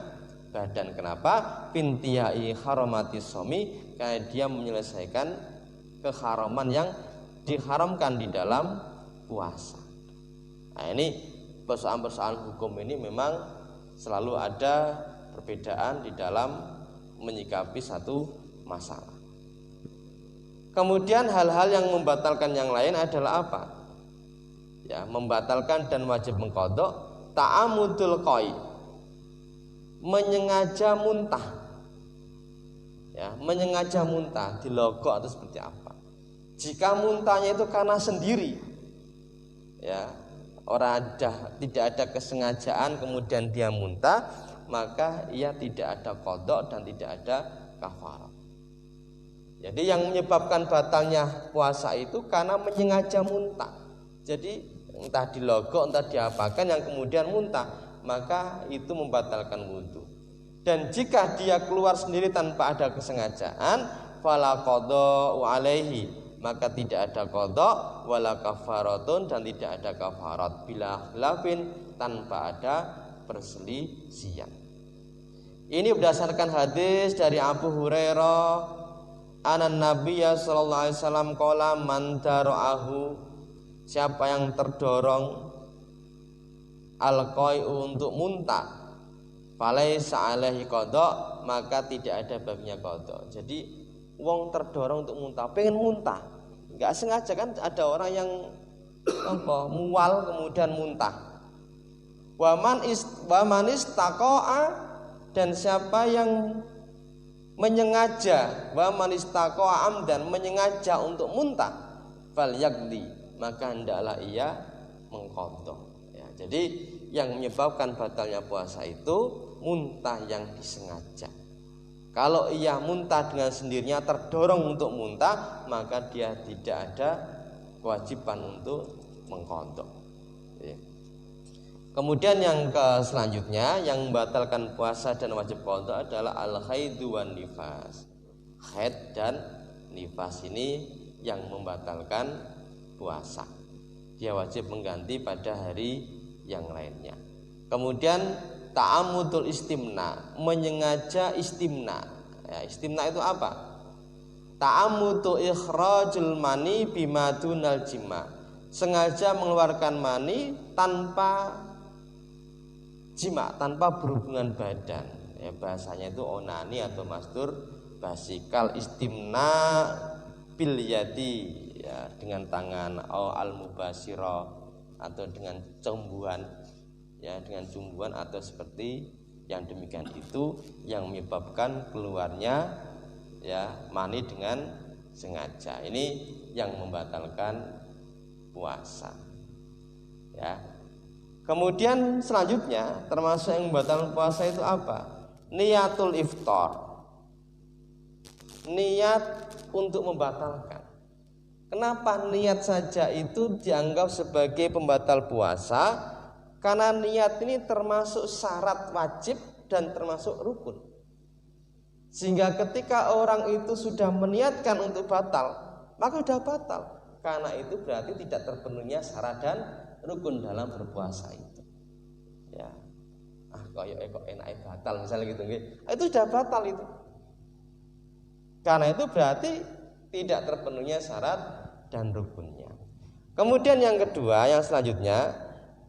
badan. Kenapa? Pintiyai haramati somi, karena dia menyelesaikan keharaman yang diharamkan di dalam puasa. Nah, ini persoalan-persoalan hukum ini memang selalu ada perbedaan di dalam menyikapi satu masalah. Kemudian hal-hal yang membatalkan yang lain adalah apa? Ya, membatalkan dan wajib mengqadha, ta'amudul qai, menyengaja muntah. Ya, menyengaja muntah, dilogok atau seperti apa? Jika muntahnya itu karena sendiri, ya, orang tidak ada kesengajaan kemudian dia muntah, maka ia tidak ada qadha dan tidak ada kafarat. Jadi yang menyebabkan batalnya puasa itu karena menyengaja muntah. Jadi entah dilogok, entah diapakan yang kemudian muntah, maka itu membatalkan wudu. Dan jika dia keluar sendiri tanpa ada kesengajaan, fala qadha alaihi, maka tidak ada qadha wala kafaratun, dan tidak ada kafarat, bila khilafin, tanpa ada perselisihan. Ini berdasarkan hadis dari Abu Hurairah, anan Nabiyya sallallahu alaihi wasallam qala man dara'ahu, siapa yang terdorong al-qai'u untuk muntah, falaisa alaihi qadha, maka tidak ada baginya qadha. Jadi wong terdorong untuk muntah, pengen muntah, enggak sengaja, kan ada orang yang mual kemudian muntah. Wa man istaqa'a, dan siapa yang menyengaja, wa man istaqa'a amdan, menyengaja untuk muntah, fal yaqdi, maka hendaklah ia mengqadha. Ya, jadi yang menyebabkan batalnya puasa itu muntah yang disengaja. Kalau ia muntah dengan sendirinya, terdorong untuk muntah, maka dia tidak ada kewajiban untuk mengqadha. Ya. Kemudian yang selanjutnya yang membatalkan puasa dan wajib qadha adalah al-haidu wan nifas. Haid dan nifas ini yang membatalkan puasa. Dia wajib mengganti pada hari yang lainnya. Kemudian ta'ammudul istimna, menyengaja istimna. Ya, istimna itu apa? Ta'ammudu ikhrajul mani bima dunal jima. Sengaja mengeluarkan mani tanpa jima, tanpa berhubungan badan. Ya, bahasanya itu onani atau masturbasi. Kal istimna bil yadi, ya, dengan tangan, au al mubashira, atau dengan cumbuan, ya, dengan cumbuan atau seperti yang demikian, itu yang menyebabkan keluarnya, ya, mani dengan sengaja. Ini yang membatalkan puasa. Ya. Kemudian selanjutnya termasuk yang membatalkan puasa itu apa? Niyatul iftar. Niat untuk membatalkan. Kenapa niat saja itu dianggap sebagai pembatal puasa? Karena niat ini termasuk syarat wajib dan termasuk rukun. Sehingga ketika orang itu sudah meniatkan untuk batal, maka sudah batal. Karena itu berarti tidak terpenuhnya syarat dan rukun dalam berpuasa itu. Ya. Kok enak batal misalnya gitu nggih. Itu sudah batal itu. Karena itu berarti tidak terpenuhnya syarat dan rukunnya. Kemudian yang kedua, yang selanjutnya,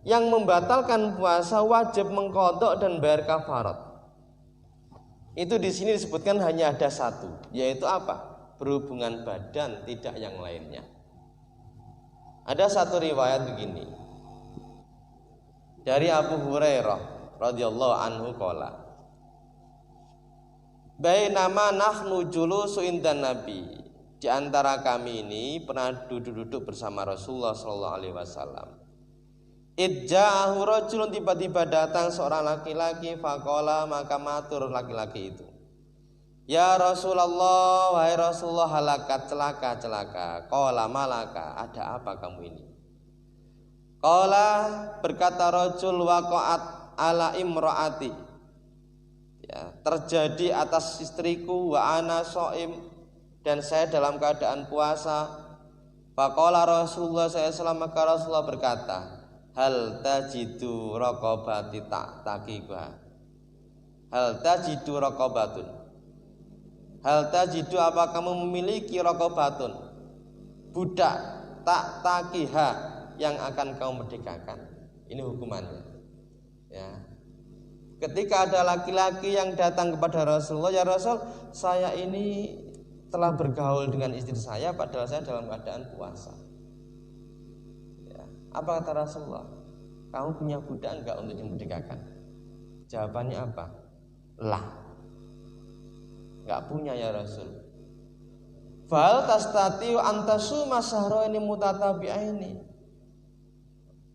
yang membatalkan puasa wajib mengqadha dan bayar kafarat. Itu di sini disebutkan hanya ada satu, yaitu apa? Berhubungan badan, tidak yang lainnya. Ada satu riwayat begini dari Abu Hurairah radhiyallahu anhu qala, bainama nahnu julusu indan nabi, di antara kami ini pernah duduk-duduk bersama Rasulullah sallallahu alaihi wasallam. Idja'ahu rajulun, tiba-tiba datang seorang laki-laki, faqala, maka matur laki-laki itu, ya Rasulullah, wahai Rasulullah, halakat, celaka. Qala malaka, ada apa kamu ini? Qala, berkata rajul, waqa'at ala imraati, ya, terjadi atas istriku, wa ana shaim, dan saya dalam keadaan puasa. Faqala Rasulullah SAW, maka Rasulullah berkata, hal tajidu raqabati ta'taqiqa, hal tajidu raqabatun, hal tajidu, apa kamu memiliki raqabatun, budak ta'taqiha, yang akan kamu merdekakan. Ini hukumannya. Ya. Ketika ada laki-laki yang datang kepada Rasulullah, ya Rasul, saya ini telah bergaul dengan istri saya padahal saya dalam keadaan puasa. Ya. Apa kata Rasulullah? Kamu punya budak enggak untuk dimerdekakan? Jawabannya apa? Lah. Enggak punya ya Rasul. Fal tastatiu antasuma sahraini mutatabi'aini,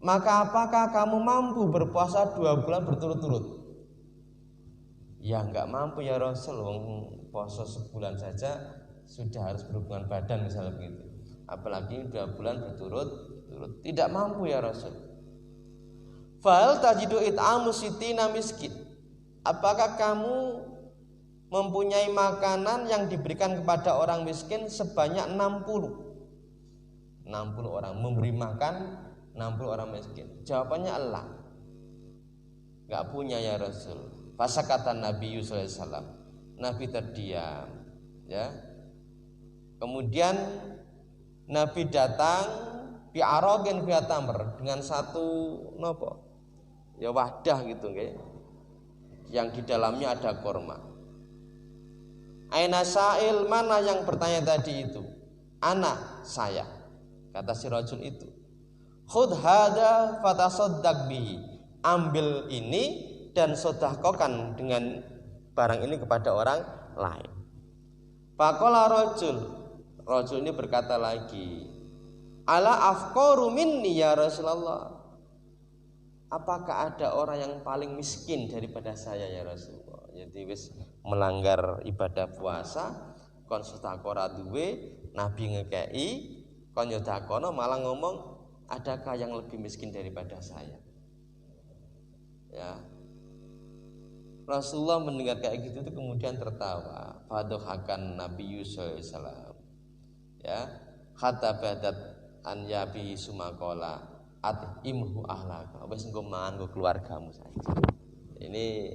maka apakah kamu mampu berpuasa 2 bulan berturut-turut? Ya enggak mampu ya Rasul, puasa sebulan saja sudah harus berhubungan badan misalnya begitu. Apalagi 2 bulan berturut-turut. berturut-turut. Tidak mampu ya Rasul. Fahal tajidu it'amu sitina miskin. Apakah kamu mempunyai makanan yang diberikan kepada orang miskin sebanyak 60 orang, memberi makan 60 orang miskin? Jawabannya Allah, enggak punya ya Rasul. Fasakata Nabi sallallahu alaihi wasallam. Nabi terdiam, ya. Kemudian Nabi datang bi'arogin bi'atamr, dengan satu nopo? Ya wadah gitu nggih. Yang di dalamnya ada korma. Aina sa'il, mana yang bertanya tadi itu? Ana, saya. Kata si rajul itu. Khudh hada fatasaddaq bihi. Ambil ini dan sedekahkan dengan barang ini kepada orang lain. Faqala rajul ini berkata lagi, ala afqaru minni ya Rasulullah. Apakah ada orang yang paling miskin daripada saya ya Rasulullah? Jadi wis melanggar ibadah puasa, kon sedekah duwe, Nabi ngekei, kon nyodakono malah ngomong, adakah yang lebih miskin daripada saya? Ya. Rasulullah mendengar kayak gitu itu kemudian tertawa. Fadhahakan Nabi sallallahu alaihi wasallam. Ya, hatta badat an yabi sumakola imhu ahlaka. Wis engko mangan nggo keluargamu saja. Ini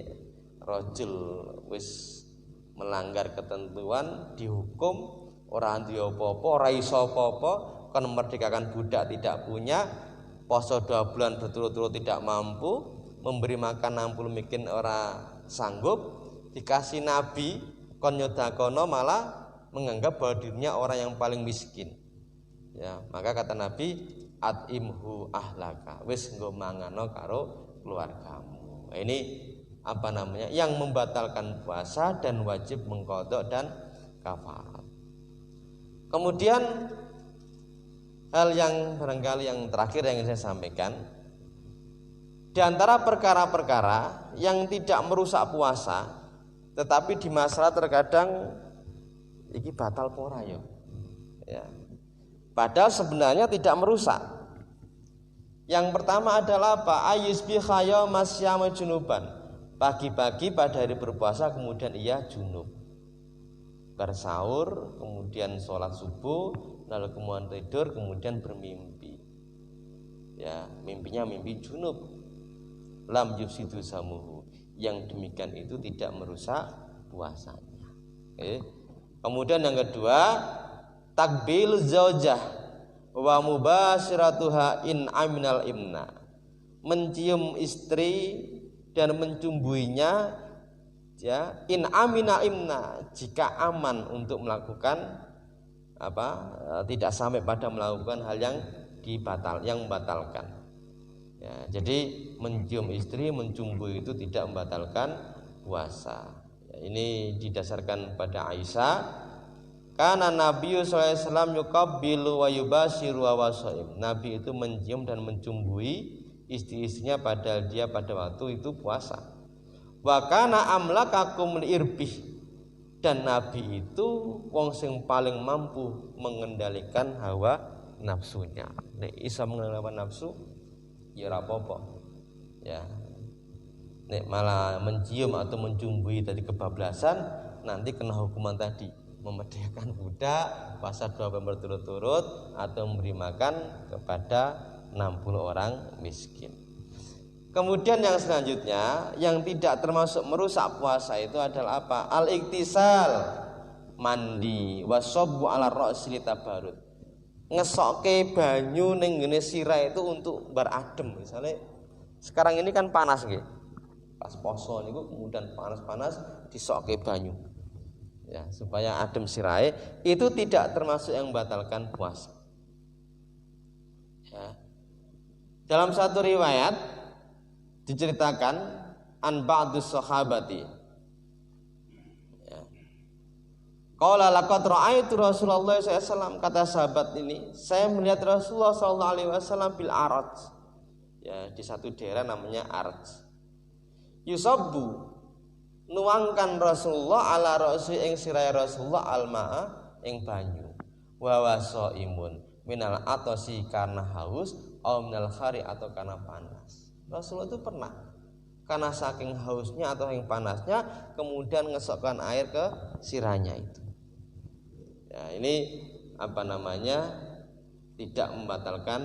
rajul wis melanggar ketentuan, dihukum, ora duwe apa-apa, ora iso apa-apa, kon memerdekakan budak tidak punya, poso 2 bulan berturut-turut tidak mampu, memberi makan 60 miskin ora sanggup, dikasih Nabi kon nyodakono malah menganggap bahwa dirinya orang yang paling miskin. Ya, maka kata Nabi, atimhu ahlaka, wis nggo mangano karo keluargamu. Ini apa namanya? Yang membatalkan puasa dan wajib mengqadha dan kafarat. Kemudian hal yang barangkali yang terakhir yang ingin saya sampaikan, di antara perkara-perkara yang tidak merusak puasa, tetapi di masalah terkadang iki batal pora ya. Padahal sebenarnya tidak merusak. Yang pertama adalah apa? Ayusbi khaya masyama junuban. Pagi-pagi pada hari berpuasa kemudian ia junub. Bersahur, kemudian sholat subuh, lalu kemudian tidur, kemudian bermimpi. Ya, mimpinya mimpi junub. Lam yufsidu samuhu. Yang demikian itu tidak merusak puasanya. Oke. Kemudian yang kedua, takbil zaujah wa mubashiratuha in aminal imna. Mencium istri dan mencumbuinya, ya, in aminal imna, jika aman untuk melakukan tidak sampai pada melakukan hal yang membatalkan. Ya, jadi mencium istri, mencumbui itu tidak membatalkan puasa. Ya, ini didasarkan pada Aisyah. Karena Nabi sallallahu alaihi wasallam yuqabbilu wa yubashiru wa wasaim. Nabi itu mencium dan mencumbui istri-istrinya padahal dia pada waktu itu puasa. Wa kana amlakakum liirbih. Dan Nabi itu wong sing paling mampu mengendalikan hawa nafsunya. Nek isa mengendalikan nafsu ya ora apa-apa. Ya. Nek malah mencium atau mencumbui tadi kebablasan, nanti kena hukuman tadi, memerdekakan budak, puasa 2 bulan berturut-turut, atau memberi makan kepada 60 orang miskin. Kemudian yang selanjutnya yang tidak termasuk merusak puasa itu adalah apa? Al-iktisal, mandi, wasabbu ala ra'si tabarut. Ngesokke banyu ning ngene sirah itu untuk beradem. Misalnya sekarang ini kan panas nggih. Pas poso niku kemudian panas-panas disokke banyu. Ya, supaya adem sirahe, itu tidak termasuk yang membatalkan puasa. Ya. Dalam satu riwayat diceritakan an ba'dus sahabati. Ya. Qala laqad ra'aitu Rasulullah SAW, kata sahabat ini, saya melihat Rasulullah SAW bil araj. Ya, di satu daerah namanya Araj. Yusabbu, nuangkan Rasulullah ala ra'si ing sirahe Rasulullah almaa ing banyu. Wa wasaimun, minal atosi karena haus, atau minal khari atau karena panas. Rasulullah itu pernah karena saking hausnya atau yang panasnya kemudian ngesokkan air ke sirahnya itu. Ya, ini tidak membatalkan,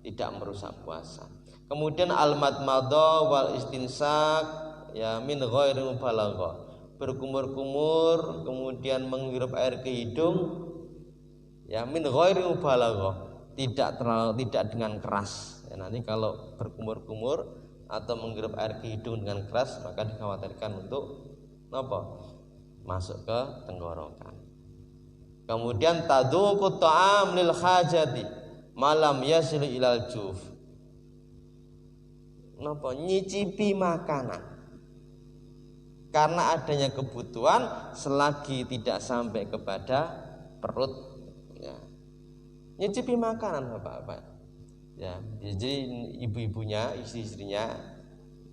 tidak merusak puasa. Kemudian al-madmadha wal istinsak ya min ghairi mubalagha. Berkumur-kumur kemudian menghirup air ke hidung ya min ghairi mubalagha, tidak dengan keras. Ya, nanti kalau berkumur-kumur atau menghirup air ke hidung dengan keras maka dikhawatirkan untuk masuk ke tenggorokan. Kemudian tadzuqut ta'am lil hajati malam yasil ilal juf. Nyicipi makanan karena adanya kebutuhan selagi tidak sampai kepada perut ya. Nyicipi makanan Bapak-bapak. Ya, jadi ibu-ibunya, istri-istrinya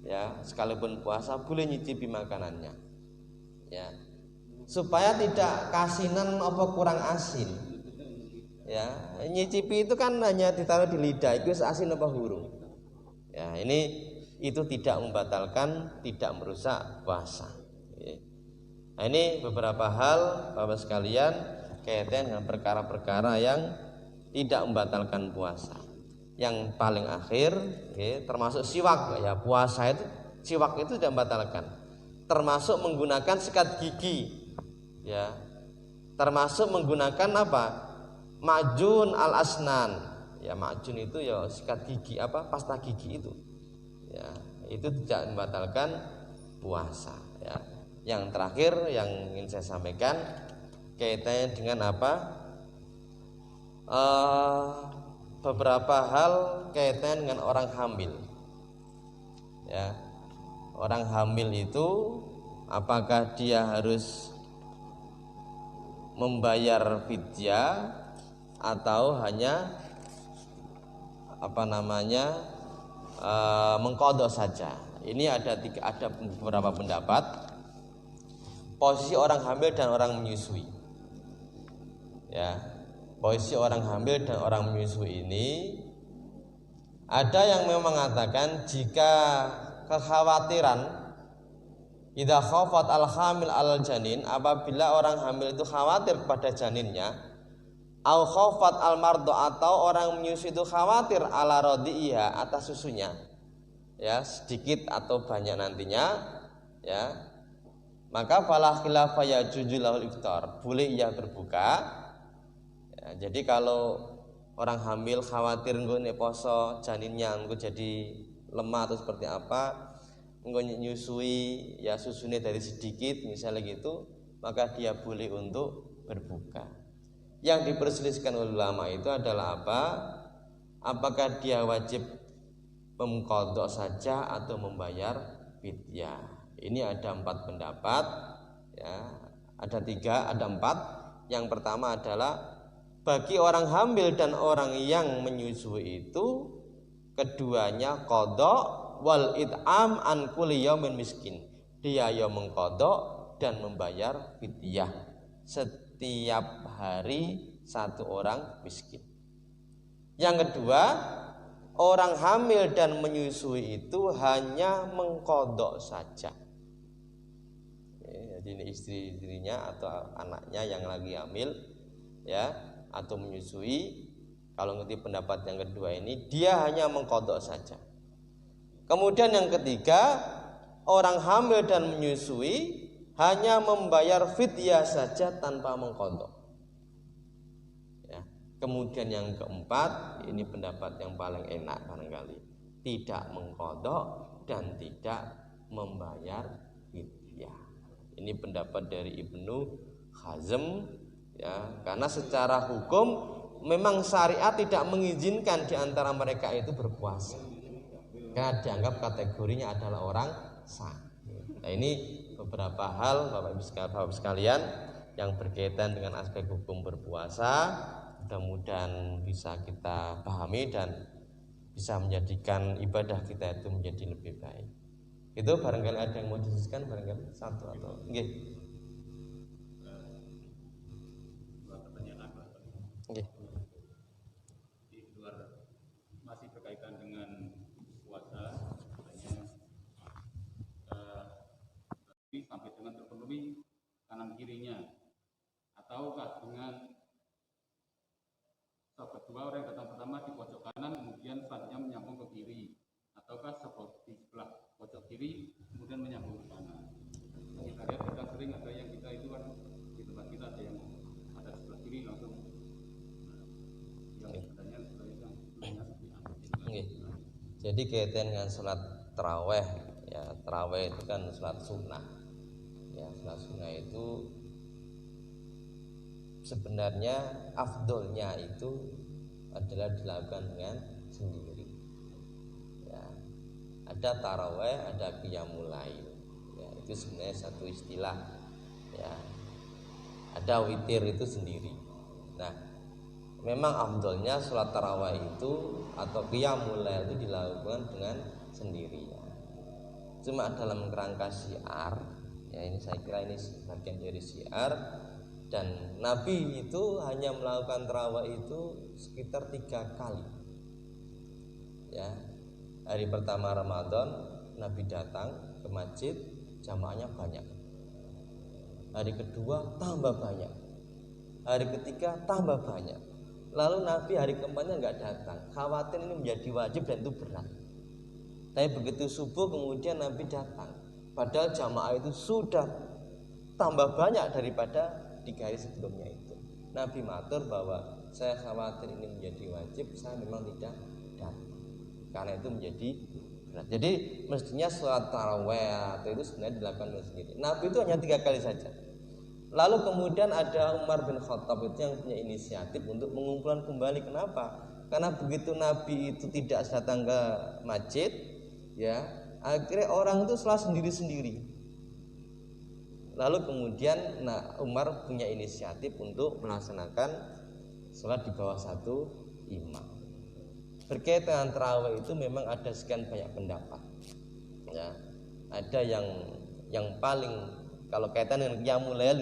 ya, sekalipun puasa boleh nyicipi makanannya. Ya. Supaya tidak kasinan apa kurang asin. Ya, nyicipi itu kan hanya ditaruh di lidah, itu asin apa hurung. Ya, itu tidak membatalkan, tidak merusak puasa. Ya. Nah, ini beberapa hal Bapak sekalian kaitan dengan perkara-perkara yang tidak membatalkan puasa. Yang paling akhir ya, termasuk siwak ya, puasa itu siwak itu tidak membatalkan. Termasuk menggunakan sikat gigi ya. Termasuk menggunakan majun al asnan. Ya, majun itu ya sikat gigi pasta gigi itu. Ya, itu tidak membatalkan puasa ya. Yang terakhir yang ingin saya sampaikan kaitannya dengan beberapa hal kaitan dengan orang hamil. Ya. Orang hamil itu apakah dia harus membayar fidyah atau hanya mengqadha saja. Ini ada beberapa pendapat. Posisi orang hamil dan orang menyusui. Ya. Posisi orang hamil dan orang menyusui ini ada yang memang mengatakan jika kekhawatiran idza khafat al-hamil al-janin, apabila orang hamil itu khawatir kepada janinnya, au khafat al-mardu atau orang menyusui itu khawatir ala radi'iha atas susunya. Ya, sedikit atau banyak nantinya, ya. Maka fala khilafa yajuzu lahul iftar, boleh ia berbuka. Ya, jadi kalau orang hamil khawatir nek poso janinnya engko jadi lemah atau seperti apa, engko nyusui ya susunya dari sedikit misalnya gitu, maka dia boleh untuk berbuka. Yang diperselisihkan oleh ulama itu adalah apakah dia wajib mengqadha saja atau membayar fidyah. Ini ada 4 pendapat ya, ada 4. Yang pertama adalah bagi orang hamil dan orang yang menyusui itu keduanya qadha wal it'am an kulli yaumin miskin. Dia yang mengqadha dan membayar fidyah setiap hari 1 orang miskin. Yang kedua, orang hamil dan menyusui itu hanya mengqadha saja. Jadi ini istri-istrinya atau anaknya yang lagi hamil ya atau menyusui, kalau ngerti pendapat yang kedua ini dia hanya mengqadha saja. Kemudian yang ketiga, orang hamil dan menyusui hanya membayar fidyah saja tanpa mengqadha. Ya. Kemudian yang keempat, ini pendapat yang paling enak barangkali, tidak mengqadha dan tidak membayar fidyah. Ini pendapat dari Ibnu Hazm ya, karena secara hukum memang syariat tidak mengizinkan di antara mereka itu berpuasa. Karena dianggap kategorinya adalah orang sakit. Nah, ini beberapa hal Bapak Ibu sekalian yang berkaitan dengan aspek hukum berpuasa, mudah-mudahan bisa kita pahami dan bisa menjadikan ibadah kita itu menjadi lebih baik. Itu barangkali ada yang mau didiskusikan, barangkali satu atau nggih. Nggih. mendahului kanan kirinya, ataukah dengan saf kedua orang yang datang pertama di pojok kanan kemudian selanjutnya menyambung ke kiri, ataukah di sebelah pojok kiri kemudian menyambung ke kanan. Kita lihat kita sering ada yang kita itu kan di tempat kita ada yang ada di sebelah kiri langsung yang sebenarnya seperti apa. Jadi kaitan dengan sholat taraweh, ya taraweh itu kan sholat sunnah. Ya sholat sunnah itu sebenarnya afdolnya itu adalah dilakukan dengan sendiri. Ya, ada taraweh, ada qiyamul lail. Ya, itu sebenarnya satu istilah. Ya, ada witir itu sendiri. Nah, memang afdolnya sholat taraweh itu atau qiyamul lail itu dilakukan dengan sendirinya. Cuma dalam kerangka syiar, ya ini saya kira ini bagian dari syiar. Dan Nabi itu hanya melakukan tarawih itu sekitar 3 kali. Ya, hari pertama Ramadan Nabi datang ke masjid, jamaahnya banyak. Hari kedua tambah banyak. Hari ketiga tambah banyak. Lalu Nabi hari keempatnya nggak datang, khawatir ini menjadi wajib dan itu berat. Tapi begitu subuh kemudian Nabi datang, padahal jamaah itu sudah tambah banyak daripada 3 hari sebelumnya itu. Nabi matur bahwa saya khawatir ini menjadi wajib, saya memang tidak datang karena itu menjadi berat. Jadi mestinya sholat taraweh itu sebenarnya dilakukan sendiri. Nabi itu hanya 3 kali saja. Lalu kemudian ada Umar bin Khattab itu yang punya inisiatif untuk mengumpulkan kembali. Kenapa? Karena begitu Nabi itu tidak datang ke masjid, ya akhirnya orang itu sholat sendiri-sendiri. Lalu kemudian Umar punya inisiatif untuk melaksanakan sholat di bawah satu imam. Berkaitan dengan tarawih itu memang ada sekian banyak pendapat. Ya, ada yang paling kalau kaitan dengan qiyamul lail,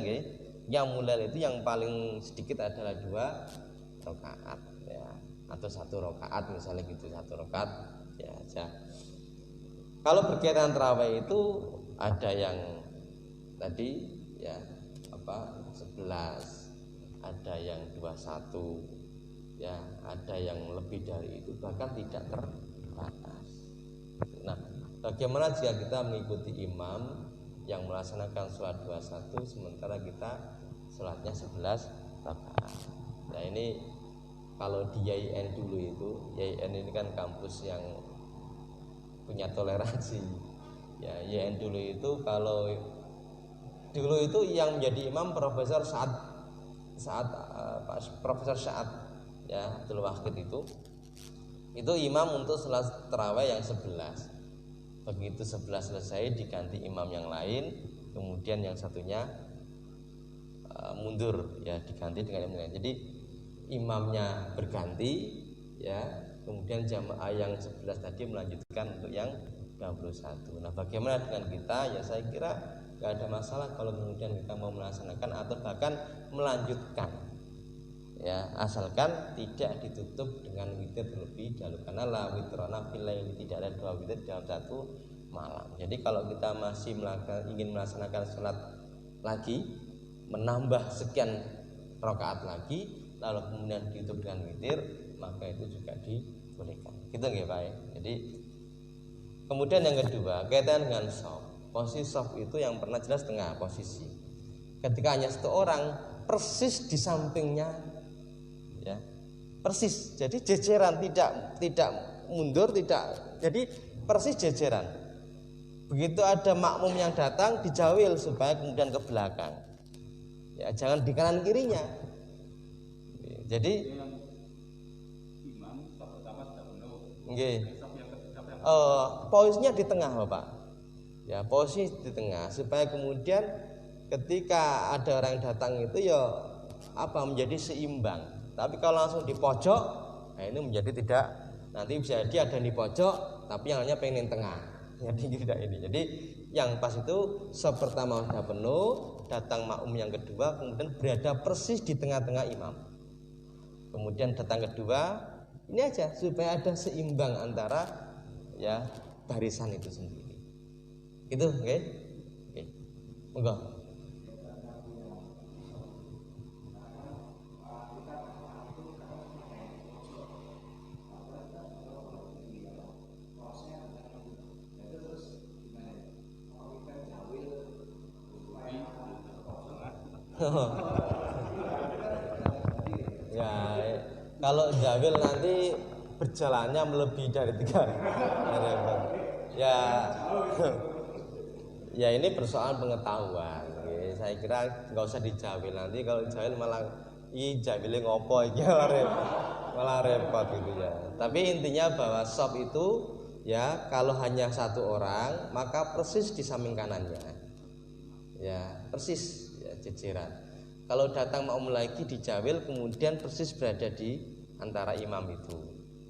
qiyamul lail itu yang paling sedikit adalah 2 rakaat, ya, atau 1 rakaat misalnya gitu, 1 rakaat ya aja. Kalau berkaitan tarawih itu ada yang tadi ya 11, ada yang 21, ya ada yang lebih dari itu, bahkan tidak terbatas. Nah, bagaimana jika kita mengikuti imam yang melaksanakan sholat 21 sementara kita sholatnya 11 rakaat? Nah ini kalau di YIN dulu itu, YIN ini kan kampus yang punya toleransi. Ya YIN dulu itu kalau dulu itu yang menjadi imam Profesor Profesor Sa'ad ya Abdul Wahid itu imam untuk sholat tarawih yang 11. Begitu 11 selesai diganti imam yang lain, kemudian yang satunya mundur ya diganti dengan imam lain. Jadi imamnya berganti ya, kemudian jamaah yang 11 tadi melanjutkan untuk yang 21. Nah, bagaimana dengan kita? Ya saya kira gak ada masalah kalau kemudian kita mau melaksanakan atau bahkan melanjutkan, ya asalkan tidak ditutup dengan witir terlebih dahulu, karena la witrona fil lail, tidak ada 2 witir dalam 1 malam. Jadi kalau kita masih ingin melaksanakan sholat lagi, menambah sekian rakaat lagi, lalu kemudian ditutup dengan witir, maka itu juga dibolehkan. Gitu nggih Pak? Jadi kemudian yang kedua kaitan dengan shaf. Posisi shaf itu yang pernah jelas tengah posisi. Ketika hanya 1 orang persis di sampingnya, ya persis. Jadi jejeran, tidak mundur, tidak. Jadi persis jejeran. Begitu ada makmum yang datang dijawil supaya kemudian ke belakang. Ya jangan di kanan kirinya. Jadi imam shaf pertama sudah penuh. Nggih. Posisinya di tengah Bapak. Ya posisi di tengah supaya kemudian ketika ada orang yang datang itu ya menjadi seimbang. Tapi kalau langsung di pojok, nah ini menjadi tidak. Nanti bisa jadi ada di pojok tapi yang hanya pengen tengah. Jadi tidak ini. Jadi yang pas itu shaf pertama sudah penuh, datang makmum yang kedua kemudian berada persis di tengah-tengah imam. Kemudian datang kedua, ini aja supaya ada seimbang antara ya barisan itu sendiri. Itu, oke? Oke. Monggo. Ya, kalau jawil nanti berjalannya melebihi dari 3 repot. Ya, ya ini persoalan pengetahuan. Oke, saya kira nggak usah dijawil, nanti kalau jawil malah jawilnya ngopo iki malah repot gitu ya. Tapi intinya bahwa shop itu ya kalau hanya satu orang maka persis di samping kanannya. Ya, persis ya jejeran. Kalau datang makmum lagi dijawil kemudian persis berada di antara imam itu.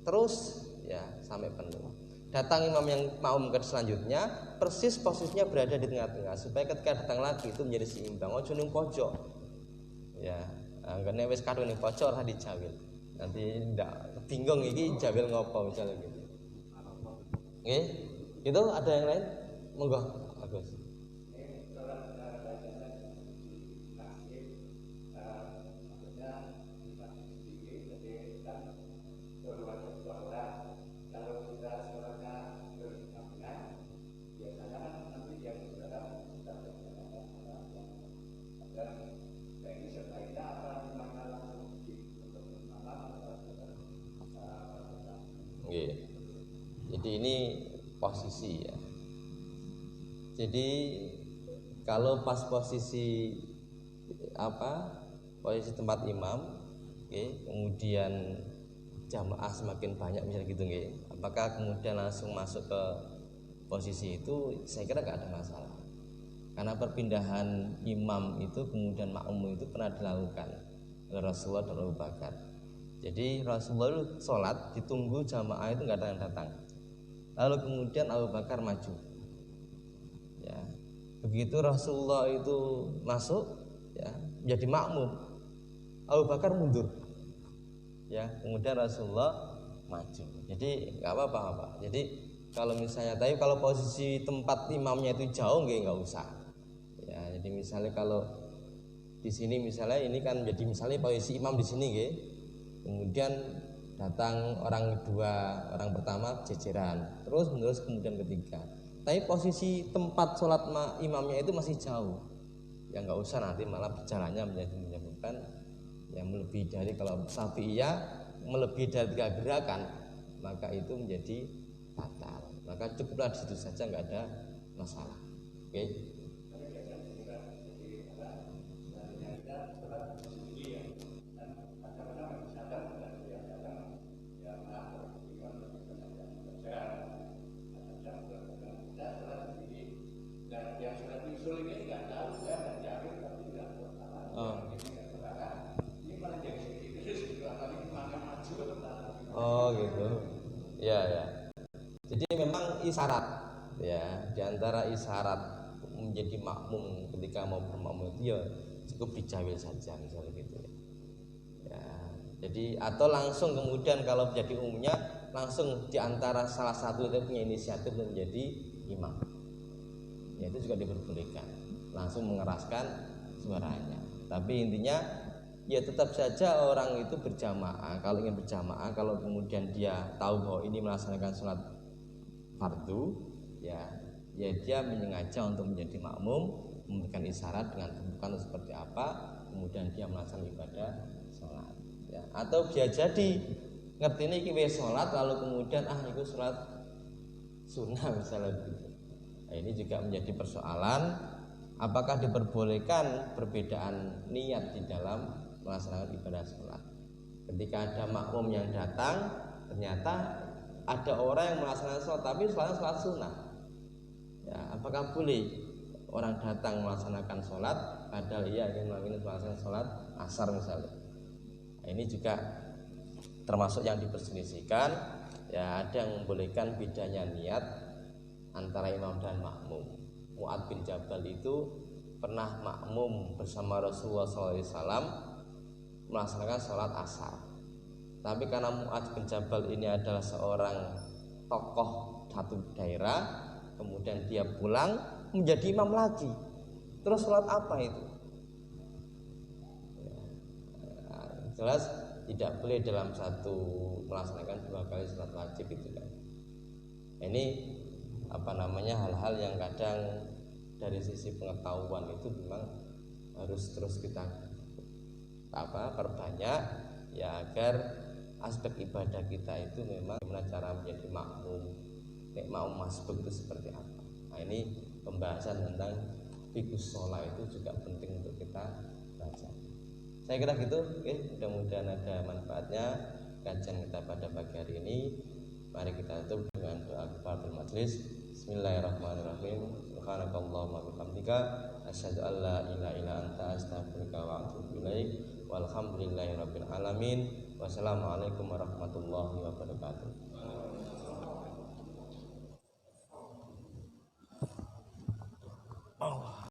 Terus ya sampai penuh. Datang imam yang makmum ke selanjutnya persis posisinya berada di tengah-tengah supaya ketika datang lagi itu menjadi seimbang. Ojo ning pojok. Ya, anggene wis kadung ning pojok ora dijawil. Nanti ndak bingung iki jawil ngopo misalnya gitu. Oke, itu ada yang lain? Monggo, Agus. Jadi ini posisi ya. Jadi kalau pas posisi posisi tempat imam, kemudian jamaah semakin banyak misalnya gitu, apakah kemudian langsung masuk ke posisi itu? Saya kira nggak ada masalah. Karena perpindahan imam itu kemudian makmum itu pernah dilakukan oleh Rasulullah dan Abu Bakar. Jadi Rasulullah itu sholat ditunggu jamaah itu nggak ada yang datang. Lalu kemudian Abu Bakar maju. Ya, begitu Rasulullah itu masuk, ya, menjadi makmum, Abu Bakar mundur. Ya, kemudian Rasulullah maju. Jadi nggak apa-apa. Jadi kalau misalnya, tapi kalau posisi tempat imamnya itu jauh, nggak usah. Ya, jadi misalnya kalau di sini misalnya ini kan jadi misalnya posisi imam di sini, kemudian datang orang kedua, orang pertama jejeran, terus menerus kemudian ketiga. Tapi posisi tempat sholat imamnya itu masih jauh. Ya nggak usah, nanti malah berjalannya menyebabkan yang melebihi dari, kalau Syafi'iyah melebihi dari 3 gerakan maka itu menjadi batal. Maka cukuplah di situ saja, nggak ada masalah. Oke. Oh gitu. Ya ya. Jadi memang isyarat ya, diantara isyarat menjadi makmum ketika mau bermakmum itu ya cukup dijawil saja misalnya gitu ya. Ya, jadi atau langsung kemudian kalau menjadi umumnya langsung diantara salah satu itu punya inisiatif untuk menjadi imam. Ya itu juga diperbolehkan. Langsung mengeraskan suaranya. Tapi intinya ya tetap saja orang itu berjamaah. Kalau ingin berjamaah, kalau kemudian dia tahu bahwa ini melaksanakan sholat fardu, ya dia menyengaja untuk menjadi makmum, memberikan isyarat dengan tuntukan seperti apa, kemudian dia melaksanakan ibadah sholat. Ya. Atau dia jadi ngerti ini wis sholat, lalu kemudian itu sholat sunnah misalnya gitu. Nah, ini juga menjadi persoalan, apakah diperbolehkan perbedaan niat di dalam melaksanakan ibadah sholat. Ketika ada makmum yang datang, ternyata ada orang yang melaksanakan sholat tapi sholat sunnah. Ya, apakah boleh orang datang melaksanakan sholat padahal ia ingin melaksanakan sholat asar misalnya? Nah, ini juga termasuk yang diperselisihkan. Ya, ada yang membolehkan bedanya niat antara imam dan makmum. Mu'adz bin Jabal itu pernah makmum bersama Rasulullah SAW melaksanakan sholat asar. Tapi karena Mu'adz bin Jabal ini adalah seorang tokoh satu daerah, kemudian dia pulang menjadi imam lagi. Terus sholat apa itu? Ya, jelas tidak boleh dalam satu melaksanakan 2 kali sholat wajib itu kan. Ini hal-hal yang kadang dari sisi pengetahuan itu memang harus terus kita perbanyak ya, agar aspek ibadah kita itu memang gimana cara menjadi makmum. Nek makmum masbuk itu seperti apa. Nah, ini pembahasan tentang fiqhus shalah itu juga penting untuk kita baca. Saya kira gitu. Oke, mudah-mudahan ada manfaatnya kajian kita pada pagi hari ini. Mari kita tutup dengan doa kifaratul majlis. Bismillahirrahmanirrahim. Subhanakallahumma bihamdika asyhadu an la ilaha illa anta astaghfiruka wa atubu ilaik. Walhamdulillahirabbil alamin. Wassalamualaikum warahmatullahi wabarakatuh.